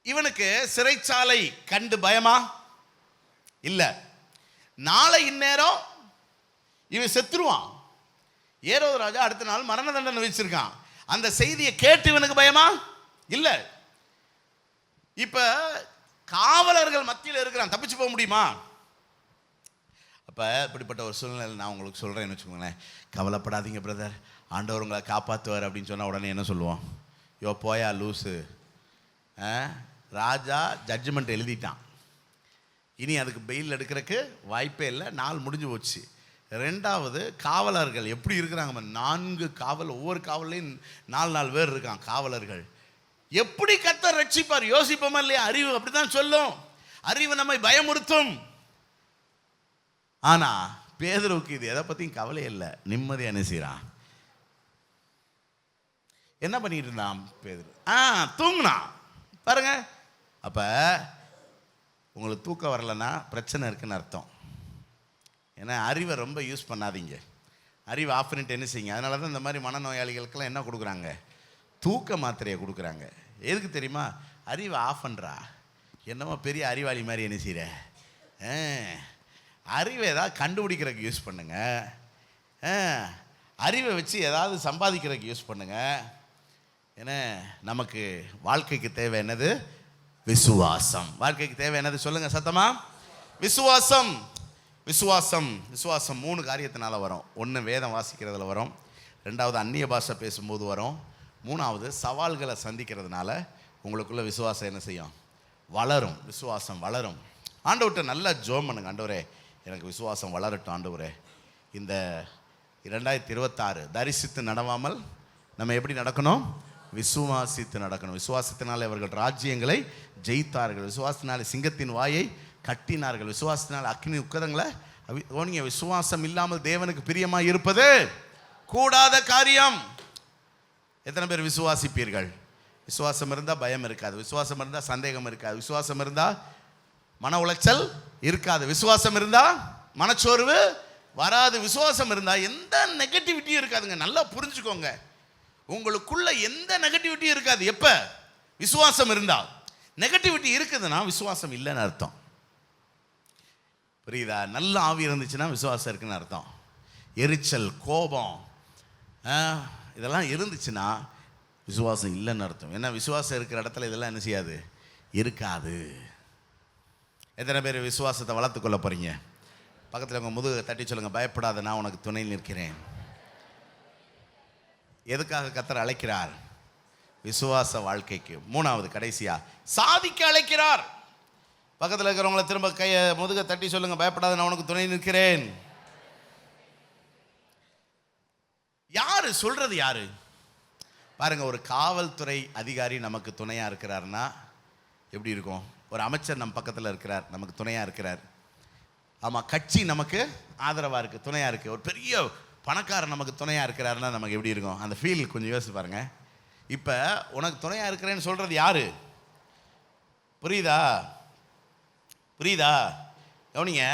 இவனுக்கு சிறைச்சாலை கண்டு பயமா? இல்ல. நாளை இந்நேரம் இவன் செத்துருவான். ஏரோது ராஜா அடுத்த நாள் மரண தண்டனை வச்சிருக்கான். அந்த செய்தியை கேட்டு இவனுக்கு பயமா? இல்ல. இப்ப காவலர்கள் மத்தியில் இருக்கிறான், தப்பிச்சு போக முடியுமா? அப்போ இப்படிப்பட்ட ஒரு சூழ்நிலை நான் உங்களுக்கு சொல்கிறேன்னு வச்சுக்கோங்களேன். கவலைப்படாதீங்க பிரதர், ஆண்டவர் உங்களை காப்பாற்றுவார் அப்படின்னு சொன்னால் உடனே என்ன சொல்லுவோம்? யோ போயா லூஸு, ராஜா ஜட்ஜ்மெண்ட் எழுதிட்டான், இனி அதுக்கு பெயில் எடுக்கிறதுக்கு வாய்ப்பே இல்லை, நாள் முடிஞ்சு போச்சு. 2வது, காவலர்கள் எப்படி இருக்கிறாங்க? 4 காவல், ஒவ்வொரு காவலையும் 4 பேர் இருக்கான் காவலர்கள். எப்படி கர்த்தர் ரட்சிப்பார்? யோசிப்போமா இல்லையா? அறிவு அப்படித்தான் சொல்லும். அறிவு நம்மை பயமுறுத்தும். ஆனா பேதுருவுக்கு இது எதை பத்தியும் கவலை இல்லை, நிம்மதியா என்ன செய்றான்? என்ன பண்ணிட்டு இருந்தான் பேதுரு? தூங்குனான். பாருங்க, அப்ப உங்களுக்கு தூக்கம் வரலன்னா பிரச்சனை இருக்குன்னு அர்த்தம். ஏன்னா அறிவை ரொம்ப யூஸ் பண்ணாதீங்க. அறிவை ஆஃப் பண்ணிட்டு என்ன செய்யுங்க. அதனால தான் இந்த மாதிரி மனநோயாளிகளுக்கெல்லாம் என்ன கொடுக்குறாங்க? தூக்க மாத்திரையை கொடுக்குறாங்க. எதுக்கு தெரியுமா? அறிவை ஆஃப் பண்ணுறா. என்னமோ பெரிய அறிவாளி மாதிரி என்ன செய்கிற? அறிவை ஏதாவது கண்டுபிடிக்கிறதுக்கு யூஸ் பண்ணுங்க. அறிவை வச்சு ஏதாவது சம்பாதிக்கிறதுக்கு யூஸ் பண்ணுங்க. ஏன்னா நமக்கு வாழ்க்கைக்கு தேவை என்னது? விசுவாசம். வாழ்க்கைக்கு தேவை என்னது? சொல்லுங்க சத்தமா. விசுவாசம். விசுவாசம் 3 காரியத்தினால வரும். ஒன்று வேதம் வாசிக்கிறதுல வரும், 2வது அந்நிய பாஷை பேசும்போது வரும், 3வது சவால்களை சந்திக்கிறதுனால உங்களுக்குள்ள விசுவாசம் என்ன செய்யும்? வளரும். விசுவாசம் வளரும். ஆண்டவர்கிட்ட நல்லா ஜெபம் பண்ணுங்க. ஆண்டவரே, எனக்கு விசுவாசம் வளரட்டும். ஆண்டவரே, இந்த 2026 தரிசித்து நடவாமல் நம்ம எப்படி நடக்கணும்? விசுவாசித்து நடக்கணும். விசுவாசத்தினாலே அவர்கள் ராஜ்யங்களை ஜெயித்தார்கள், விசுவாசத்தினாலே சிங்கத்தின் வாயை கட்டினார்கள், விசுவாசத்தினால் அக்கினி உக்கதங்களை. விசுவாசம் இல்லாமல் தேவனுக்கு பிரியமாக இருப்பது கூடாத காரியம். எத்தனை பேர் விசுவாசிப்பீர்கள்? விசுவாசம் இருந்தால் பயம் இருக்காது, விசுவாசம் இருந்தால் சந்தேகம் இருக்காது, விசுவாசம் இருந்தால் மன உளைச்சல் இருக்காது, விசுவாசம் இருந்தால் மனச்சோர்வு வராது, விசுவாசம் இருந்தால் எந்த நெகட்டிவிட்டியும் இருக்காதுங்க. நல்லா புரிஞ்சுக்கோங்க, உங்களுக்குள்ள எந்த நெகட்டிவிட்டியும் இருக்காது. எப்போ? விசுவாசம் இருந்தால். நெகட்டிவிட்டி இருக்குதுன்னா விசுவாசம் இல்லைன்னு அர்த்தம். புரியுதா? நல்ல ஆவி இருந்துச்சுன்னா விசுவாசம் இருக்குன்னு அர்த்தம். எரிச்சல், கோபம் இதெல்லாம் இருந்துச்சுன்னா விசுவாசம் இல்லைன்னு அர்த்தம். ஏன்னா விசுவாசம் இருக்கிற இடத்துல இதெல்லாம் என்ன செய்யாது? இருக்காது. எத்தனை பேர் விசுவாசத்தை வளர்த்துக்கொள்ள போறீங்க? பக்கத்தில் உங்கள் முதுகை தட்டி சொல்லுங்கள், பயப்படாத, நான் உனக்கு துணை நிற்கிறேன். எதுக்காக கர்த்தர் அழைக்கிறார்? விசுவாச வாழ்க்கைக்கு. 3வது கடைசியா சாதிக்க அழைக்கிறார். பக்கத்தில் இருக்கிறவங்கள திரும்ப கையை முதுகை தட்டி சொல்லுங்கள், பயப்படாத, நான் உனக்கு துணை நிற்கிறேன். யாரு சொல்றது? யாரு பாருங்க. ஒரு காவல்துறை அதிகாரி நமக்கு துணையா இருக்கிறார்னா எப்படி இருக்கும்? ஒரு அமைச்சர் நம்ம பக்கத்தில் இருக்கிறார், நமக்கு துணையா இருக்கிறார். ஆமாம், கட்சி நமக்கு ஆதரவாக இருக்குது, துணையாக இருக்குது. ஒரு பெரிய பணக்காரர் நமக்கு துணையாக இருக்கிறாருன்னா நமக்கு எப்படி இருக்கும்? அந்த ஃபீல் கொஞ்சம் யோசிச்சு பாருங்க. இப்போ உனக்கு துணையாக இருக்கிறேன்னு சொல்கிறது யாரு? புரியுதா? கவனிங்க.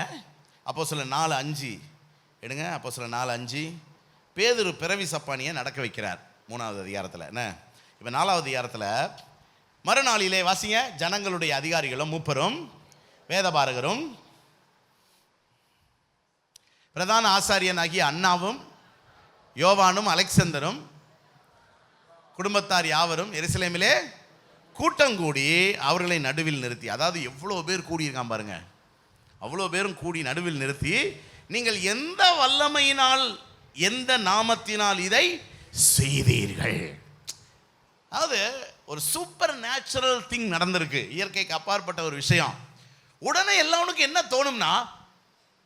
அப்போஸ்தலர் 4:5 எடுங்க. அப்போஸ்தலர் 4:5 பேதுரு பிறவி சப்பானியை நடக்க வைக்கிறார் 3வது அதிகாரத்தில். என்ன இப்போ 4வது அதிகாரத்தில் மறுநாளிலே வாசிங்க. ஜனங்களுடைய அதிகாரிகளும் மூப்பரும் வேதபாரகரும் பிரதான ஆசாரியனாகிய அன்னாவும் யோவானும் அலெக்சந்தரும் குடும்பத்தார் யாவரும் எருசலேமிலே கூட்டம் கூடி அவர்களை நடுவில் நிறுத்தி, அதாவது எவ்வளோ பேர் கூடியிருக்கான் பாருங்க, அவ்வளோ பேரும் கூடி நடுவில் நிறுத்தி, நீங்கள் எந்த வல்லமையினால் எந்த நாமத்தினால் இதை செய்தீர்கள். அதாவது ஒரு சூப்பர் நேச்சுரல் திங் நடந்திருக்கு, இயற்கைக்கு அப்பாற்பட்ட ஒரு விஷயம். உடனே எல்லாருக்கும் என்ன தோணும்னா,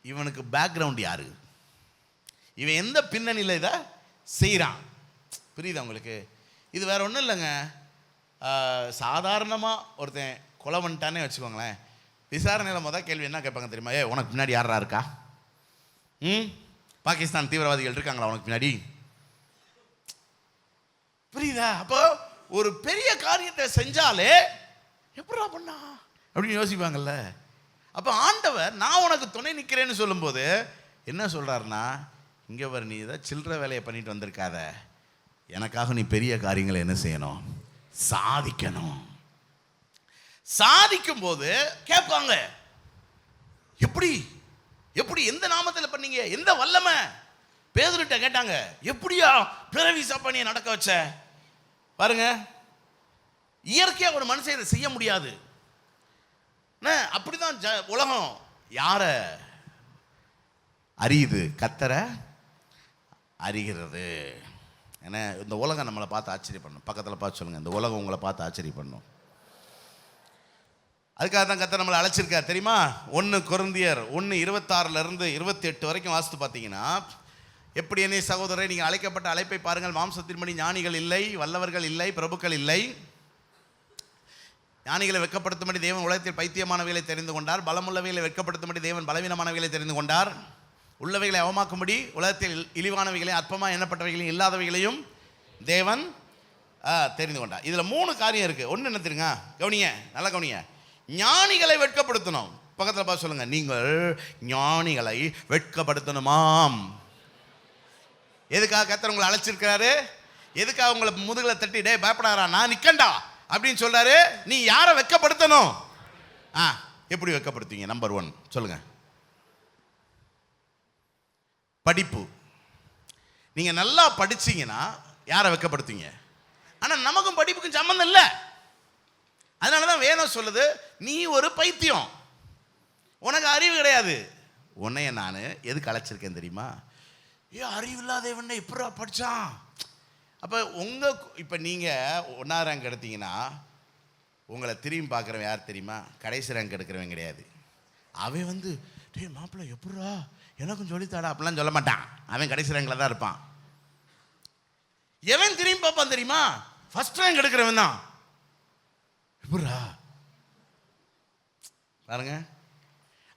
இவனுக்கு பேக்ரவுண்ட் யாரு, இவன் எந்த பின்னணியில் இதை செய்கிறான். புரியுதா உங்களுக்கு? இது வேற ஒன்றும் இல்லைங்க. சாதாரணமாக ஒருத்தன் கொலை பண்ணிட்டானே வச்சுக்கோங்களேன், விசாரணையில் முதல் கேள்வி என்ன கேட்பாங்க தெரியுமா? உனக்கு பின்னாடி யாரா இருக்கா? பாகிஸ்தான் தீவிரவாதிகள் இருக்காங்களா உனக்கு பின்னாடி? புரியுதா? அப்போ ஒரு பெரிய காரியத்தை செஞ்சாலே எப்படா பண்ணா அப்படின்னு யோசிப்பாங்கல்ல. அப்போ ஆண்டவர் நான் உனக்கு துணை நிற்கிறேன்னு சொல்லும்போது என்ன சொல்கிறாருன்னா, இங்கே வர நீ இதை சில்லற வேலையை பண்ணிட்டு வந்திருக்காத, எனக்காக நீ பெரிய காரியங்களை என்ன செய்யணும்? சாதிக்கணும். சாதிக்கும் போது கேட்பாங்க, எப்படி எப்படி எந்த நாமத்தில் பண்ணீங்க, எந்த வல்லமை? பேதுருட்ட கேட்டாங்க, எப்படியா பிறவி சப்பானியை நடக்க வச்ச? பாருங்க, இயற்கையா ஒரு மனுஷன் இதை செய்ய முடியாது. அப்படிதான் உலகம் யார அறியுது? கர்த்தரை அறிகிறது. ஏன்னா இந்த உலகம் நம்மளை பார்த்து ஆச்சரியப்படணும். பக்கத்தில் பார்த்து சொல்லுங்க, இந்த உலகம் உங்களை பார்த்து ஆச்சரியப்படணும். அதுக்காக தான் கர்த்தர் நம்மளை அழைச்சிருக்கார் தெரியுமா? 1 கொரிந்தியர் 1:26 - 28 வரைக்கும் வாசித்து பார்த்தீங்கன்னா, எப்படி என்னை சகோதரரை நீங்கள் அழைக்கப்பட்ட அழைப்பை பாருங்கள். மாம்சத்தின்படி ஞானிகள் இல்லை, வல்லவர்கள் இல்லை, பிரபுக்கள் இல்லை. ஞானிகளை வெட்கப்படுத்தும்படி தேவன் உலகத்தில் பைத்தியமானவைகளை தெரிந்து கொண்டார், பலமுள்ளவைகளை வெட்கப்படுத்தும்படி தேவன் பலவீனமானவைகளை தெரிந்து கொண்டார், உள்ளவைகளை அவமாக்கும்படி உலகத்தில் இழிவானவைகளையும் அற்பமாக எண்ணப்பட்டவைகளையும் இல்லாதவைகளையும் தேவன் தெரிந்து கொண்டார். இதில் 3 காரியம் இருக்குது. ஒன்று என்ன தெரியுங்க? கவனிங்க, நல்லா கவனிங்க. ஞானிகளை வெட்கப்படுத்தணும். பக்கத்தில் பார்த்து சொல்லுங்க, நீங்கள் ஞானிகளை வெட்கப்படுத்தணுமாம். எதுக்காக கர்த்தர் உங்களை அழைச்சிருக்கிறாரு? எதுக்காக உங்களை முதுகுல தட்டி டே பயப்படாரா நான் நிற்கண்டா அப்படின்னு சொல்றாரு? நீ யாரை வெட்கப்படுத்தணும்? எப்படி வெட்கப்படுத்துவீங்க? நம்பர் 1 சொல்லுங்க, படிப்பு. நீங்க நல்லா படிச்சீங்கன்னா யாரை வெட்கப்படுத்துவீங்க? ஆனால் நமக்கும் படிப்புக்கும் சம்மந்தம் இல்லை. அதனால தான் வேதம் சொல்லுது, நீ ஒரு பைத்தியம், உனக்கு அறிவு கிடையாது. உன்னைய நான் எதுக்கு அழைச்சிருக்கேன் தெரியுமா? அறிவில்லாதவன எப்படா படித்தான்? அப்போ இப்போ நீங்கள் 1ஆம் ரேங்க் எடுத்தீங்கன்னா உங்களை திரும்பி பார்க்குறவன் யார் தெரியுமா? கடைசி ரேங்க் எடுக்கிறவன் கிடையாது. அவன் டேய் மாப்பிள்ளை எப்படா எனக்கும் சொல்லித்தாடா அப்படிலாம் சொல்ல மாட்டான். அவன் கடைசி ரேங்கில் தான் இருப்பான். எவன் திரும்பி பார்ப்பான் தெரியுமா? ஃபர்ஸ்ட் ரேங்க் எடுக்கிறவன் தான். எப்படா பாருங்க.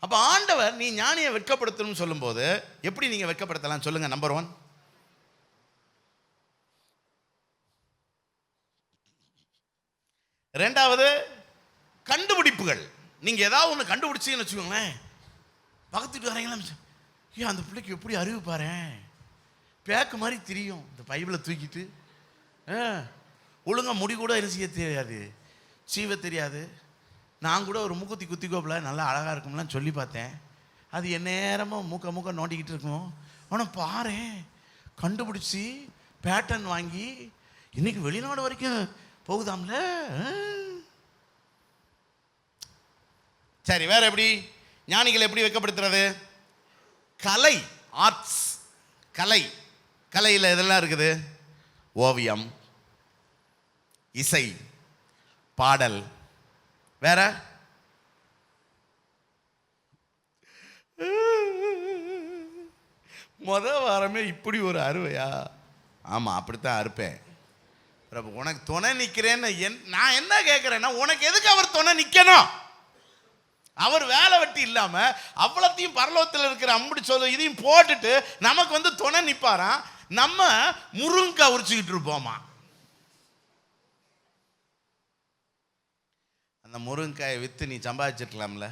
அப்போ ஆண்டவர் நீ ஞானியை வெட்கப்படுத்தணும்னு சொல்லும்போது எப்படி நீங்கள் வெட்கப்படுத்தலாம் சொல்லுங்க? நம்பர் 1, ரெண்டாவது கண்டுபிடிப்புகள். நீங்கள் ஏதாவது ஒன்று கண்டுபிடிச்சிங்கன்னு வச்சுக்கோங்களேன், பக்கத்துட்டு வரீங்களா, அந்த பிள்ளைக்கு எப்படி அறிவு பாரு, பேக்கு மாதிரி தெரியும், இந்த பைபிளை தூக்கிட்டு ஒழுங்காக முடி கூட செய்ய தெரியாது, சீவ தெரியாது. நான் கூட ஒரு மூக்குத்தி குத்திக்கோப்பில் நல்லா அழகாக இருக்கும்லாம் சொல்லி பார்த்தேன். அது என் நேரமாக மூக்க நோண்டிக்கிட்டு இருக்கும். ஆனால் பாரு கண்டுபிடிச்சி பேட்டர்ன் வாங்கி இன்னைக்கு வெளிநாடு வரைக்கும் போகுதாம்ல. சரி, வேற எப்படி ஞானிகளை எப்படி வெட்கப்படுத்துறது? கலை, ஆர்ட்ஸ், கலையில் இதெல்லாம் இருக்குது. ஓவியம், இசை, பாடல், வேற வாரமே இப்படி ஒரு அறுவையா? ஆமாம், அப்படித்தான் அறுப்பேன். உனக்கு துணை நிற்கிறேன்னு நான் என்ன கேட்குறேன்னா, உனக்கு எதுக்கு அவர் துணை நிற்கணும்? அவர் வேலை வெட்டி இல்லாம அவ்வளத்தையும் பரலோகத்தில் இருக்கிற அம்புடி சொல்லு இதையும் போட்டுட்டு நமக்கு துணை நிற்பாராம். நம்ம முருங்கை உரிச்சுக்கிட்டு இருப்போமா? அந்த முருங்காயை விற்று நீ சம்பாதிச்சிருக்கலாம்ல.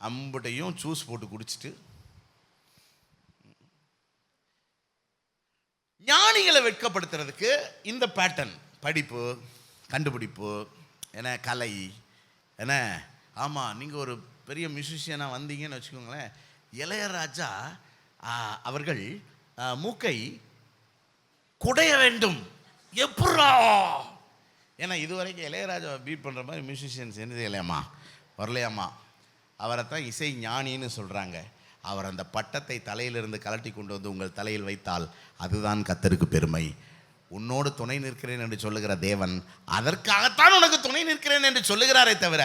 அம்புட்டையும் ஜூஸ் போட்டு குடிச்சிட்டு. ஞானிகளை வெட்கப்படுத்துறதுக்கு இந்த பேட்டர்ன், படிப்பு, கண்டுபிடிப்பு, என்ன கலை, என்ன. ஆமாம், நீங்கள் ஒரு பெரிய மியூசிஷியனாக வந்தீங்கன்னு வச்சுக்கோங்களேன், இளையராஜா அவர்கள் மூக்கை குடைய வேண்டும் எப்படா? ஏன்னா இதுவரைக்கும் இளையராஜாவை பீட் பண்ணுற மாதிரி மியூசிஷியன்ஸ் என்னது இல்லையாம்மா, வரலையாம்மா. அவரை தான் இசை ஞானின்னு சொல்கிறாங்க. அவர் அந்த பட்டத்தை தலையிலிருந்து கலட்டி கொண்டு வந்து உங்கள் தலையில் வைத்தால் அதுதான் கர்த்தருக்கு பெருமை. உன்னோடு துணை நிற்கிறேன் என்று சொல்லுகிற தேவன் அதற்காகத்தான் உனக்கு துணை நிற்கிறேன் என்று சொல்லுகிறாரே தவிர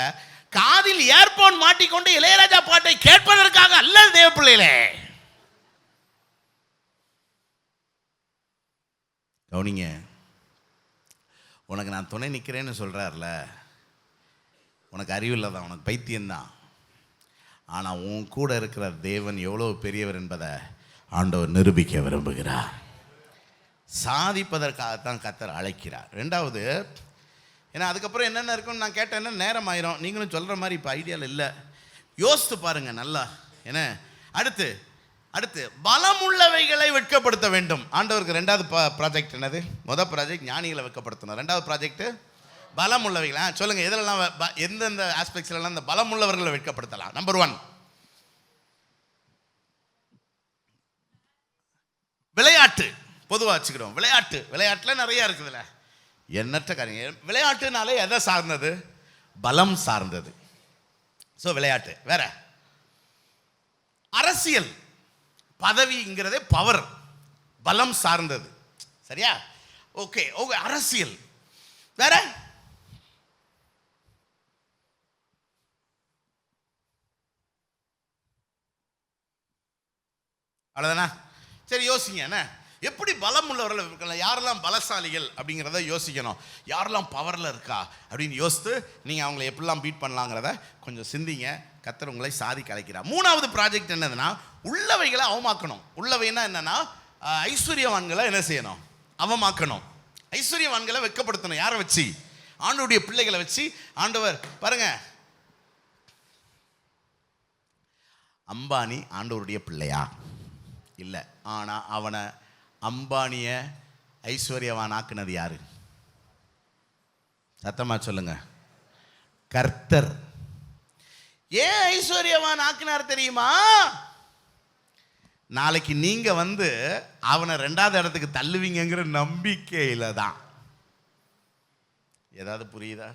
காதில் ஏர்போன் மாட்டிக்கொண்டு இளையராஜா பாட்டை கேட்பதற்காக அல்ல. தேவ பிள்ளைகளே கவனிங்க, உனக்கு நான் துணை நிற்கிறேன்னு சொல்கிறார்ல, உனக்கு அறிவில்லை தான், உனக்கு பைத்தியம்தான். ஆனால் உன் கூட இருக்கிற தேவன் எவ்வளோ பெரியவர் என்பதை ஆண்டவர் நிரூபிக்க விரும்புகிறார். சாதிப்பதற்காகத்தான் கர்த்தர் அழைக்கிறார். ரெண்டாவது, ஏன்னா அதுக்கப்புறம் என்னென்ன இருக்குன்னு நான் கேட்டேன்னா நேரம் ஆயிரும். நீங்களும் சொல்கிற மாதிரி இப்போ ஐடியாவில் இல்லை, யோசித்து பாருங்கள் நல்லா. ஏன்னா அடுத்து பலம் உள்ளவைகளை வெட்கப்படுத்த வேண்டும். ஆண்டவருக்கு ரெண்டாவது ப்ராஜெக்ட் என்னது? முதல் ப்ராஜெக்ட் ஞானிகளை வெட்கப்படுத்தணும். ரெண்டாவது ப்ராஜெக்ட் பலம் உள்ளவைகளா? சொல்லுங்கள், எதெல்லாம் எந்தெந்த ஆஸ்பெக்ட்ஸ்லாம் இந்த பலம் உள்ளவர்களை வெட்கப்படுத்தலாம்? நம்பர் 1, விளையாட்டு. பொதுவாக வச்சுக்கிறோம், விளையாட்டில் நிறையா இருக்குதுல்ல, எண்ணற்ற காரியங்கள். விளையாட்டுனாலே எதை சார்ந்தது? பலம் சார்ந்தது. ஸோ விளையாட்டு. வேற அரசியல், பதவிங்கிறதே பவர், பலம் சார்ந்தது. சரியா? ஓகே, அரசியல். வேற அவ்வளோதானா? சரி, யோசிங்க. என்ன எப்படி பலம் உள்ளவர்கள் இருக்கலாம், யாரெல்லாம் பலசாலிகள் அப்படிங்கிறத யோசிக்கணும். யாரெல்லாம் பவரில் இருக்கா அப்படின்னு யோசித்து நீங்கள் அவங்கள எப்படிலாம் பீட் பண்ணலாங்கிறத கொஞ்சம் சிந்திங்க. கர்த்தர் உங்களை சாதிக்க அழைக்கிறார். 3வது ப்ராஜெக்ட் என்னதுன்னா, உள்ளவைகளை அவமாக்கணும். உள்ளவைன்னா என்னன்னா, ஐஸ்வர்யவான்களை என்ன செய்யணும்? அவமாக்கணும். ஐஸ்வர்யவான்களை வெட்கப்படுத்தணும். யாரை வச்சு? ஆண்டவருடைய பிள்ளைகளை வச்சு. ஆண்டவர் பாருங்க, அம்பானி ஆண்டவருடைய பிள்ளையா? இல்லை. ஆனால் அவனை அம்பானிய ஐஸ்வர்யவான் ஆக்குனது யாரு? சத்தமா சொல்லுங்க, கர்த்தர். ஏன் ஐஸ்வர்யவான் ஆக்கினார் தெரியுமா? நாளைக்கு நீங்க அவனை 2வது இடத்துக்கு தள்ளுவீங்கிற நம்பிக்கையில தான். ஏதாவது புரியுதா?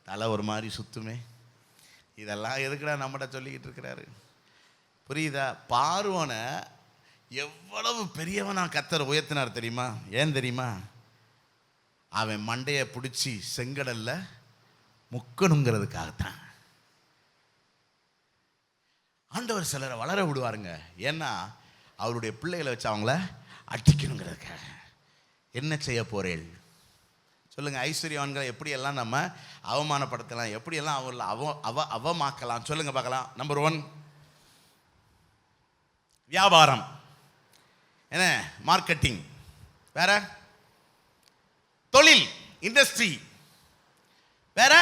தலை ஒரு மாதிரி சுத்துமே. இதெல்லாம் எதுக்குடா நம்மகிட்ட சொல்லிக்கிட்டு இருக்கிறாரு? புரியுதா? பார்வோனை எவ்வளவு பெரியவனா கர்த்தர் உயர்த்தினார் தெரியுமா? ஏன் தெரியுமா? அவன் மண்டையை பிடிச்சி செங்கடல்ல முக்கணுங்கிறதுக்காகத்தான். ஆண்டவர் சிலரை வளர விடுவாருங்க. ஏன்னா அவருடைய பிள்ளைகளை வச்சு அவங்கள அடிக்கணுங்கிறதுக்காக. என்ன செய்ய போறேன் சொல்லுங்க? ஐஸ்வர்யவான்களை எப்படியெல்லாம் நம்ம அவமானப்படுத்தலாம், எப்படியெல்லாம் அவர்களை அவமாக்கலாம் சொல்லுங்க பார்க்கலாம். நம்பர் 1 வியாபாரம், என்ன மார்க்கெட்டிங். வேற தொழில், இண்டஸ்ட்ரி. வேற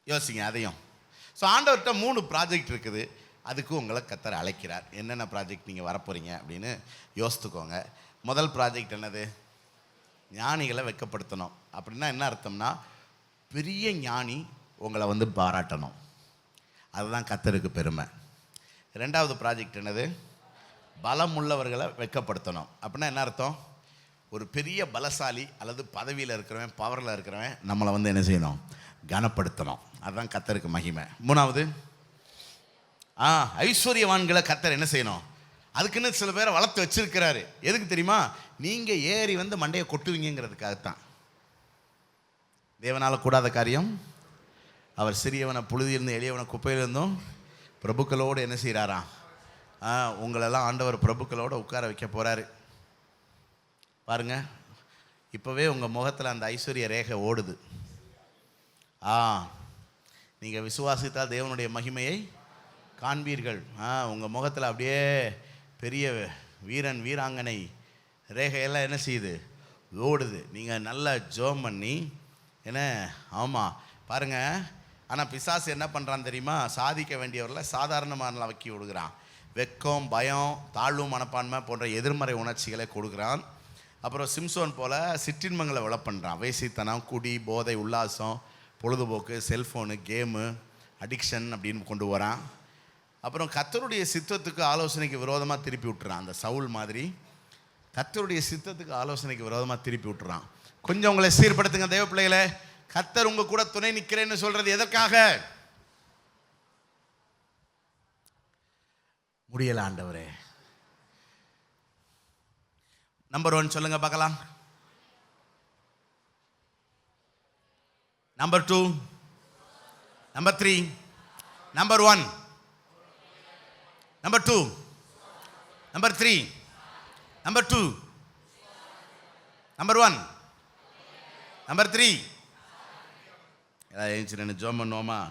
யோசிங்க அதையும். ஸோ ஆண்டவர்கிட்ட 3 ப்ராஜெக்ட் இருக்குது. அதுக்கு உங்களை கர்த்தர் அழைக்கிறார். என்னென்ன ப்ராஜெக்ட் நீங்கள் வரப்போகிறீங்க அப்படின்னு யோசித்துக்கோங்க. முதல் ப்ராஜெக்ட் என்னது? ஞானிகளை வெட்கப்படுத்தணும். அப்படின்னா என்ன அர்த்தம்னா, பெரிய ஞானி உங்களை வந்து பாராட்டணும். அதுதான் கர்த்தருக்கு பெருமை. 2வது ப்ராஜெக்ட் என்னது? பலம் உள்ளவர்களை வெட்கப்படுத்தணும். அப்படின்னா என்ன அர்த்தம்? ஒரு பெரிய பலசாலி அல்லது பதவியில் இருக்கிறவன், பவரில் இருக்கிறவன் நம்மளை வந்து என்ன செய்யணும்? கனப்படுத்தணும். அதுதான் கர்த்தருக்கு மகிமை. 3வது ஐஸ்வர்யவான்களை கர்த்தர் என்ன செய்யணும்? அதுக்குன்னு சில பேரை வளர்த்து வச்சிருக்கிறாரு. எதுக்கு தெரியுமா? நீங்கள் ஏறி வந்து மண்டையை கொட்டுவீங்கிறதுக்காகத்தான். தேவனால் கூடாத காரியம். அவர் சிறியவனை புழுதியிலிருந்து எளியவனை குப்பையிலிருந்தும் பிரபுக்களோடு என்ன செய்கிறாராம்? உங்களெல்லாம் ஆண்டவர் பிரபுக்களோடு உட்கார வைக்க போகிறாரு. பாருங்க, இப்போவே உங்கள் முகத்தில் அந்த ஐஸ்வர்ய ரேகை ஓடுது. நீங்கள் விசுவாசித்தால் தேவனுடைய மகிமையை காண்பீர்கள். உங்கள் முகத்தில் அப்படியே பெரிய வீரன் வீராங்கனை ரேகையெல்லாம் என்ன செய்யுது? ஓடுது. நீங்கள் நல்லா ஜோம் பண்ணி என்ன. ஆமாம் பாருங்கள். ஆனால் பிசாசு என்ன பண்ணுறான்னு தெரியுமா? சாதிக்க வேண்டியவர்களை சாதாரணமான வைக்கி விடுகிறான். வெக்கம், பயம், தாழ்வு மனப்பான்மை போன்ற எதிர்மறை உணர்ச்சிகளை கொடுக்குறான். அப்புறம் சிம்சோன் போல் சிற்றின்பங்களை விளை பண்ணுறான். வேசித்தனம், குடி, போதை, உல்லாசம், பொழுதுபோக்கு, செல்ஃபோனு, கேமு, அடிக்ஷன் அப்படின்னு கொண்டு வரான். அப்புறம் கர்த்தருடைய சித்தத்துக்கு ஆலோசனைக்கு விரோதமாக திருப்பி விட்டுறான். அந்த சவுல் மாதிரி கர்த்தருடைய சித்தத்துக்கு ஆலோசனைக்கு விரோதமாக திருப்பி விட்டுறான். கொஞ்சம் உங்களை சீர்படுத்துங்க தேவ பிள்ளைகளே. கர்த்தர் உங்க கூட துணை நிற்கிறேன்னு சொல்றது எதற்காக? முடியல ஆண்டவரே. நம்பர் 1 சொல்லுங்க பார்க்கலாம். Number 2, number 3, number 1, number 2, number 3, number 2, number 1, number 3. ஏதாவது எழுந்துச்சு ஜோம் பண்ணுவோமா?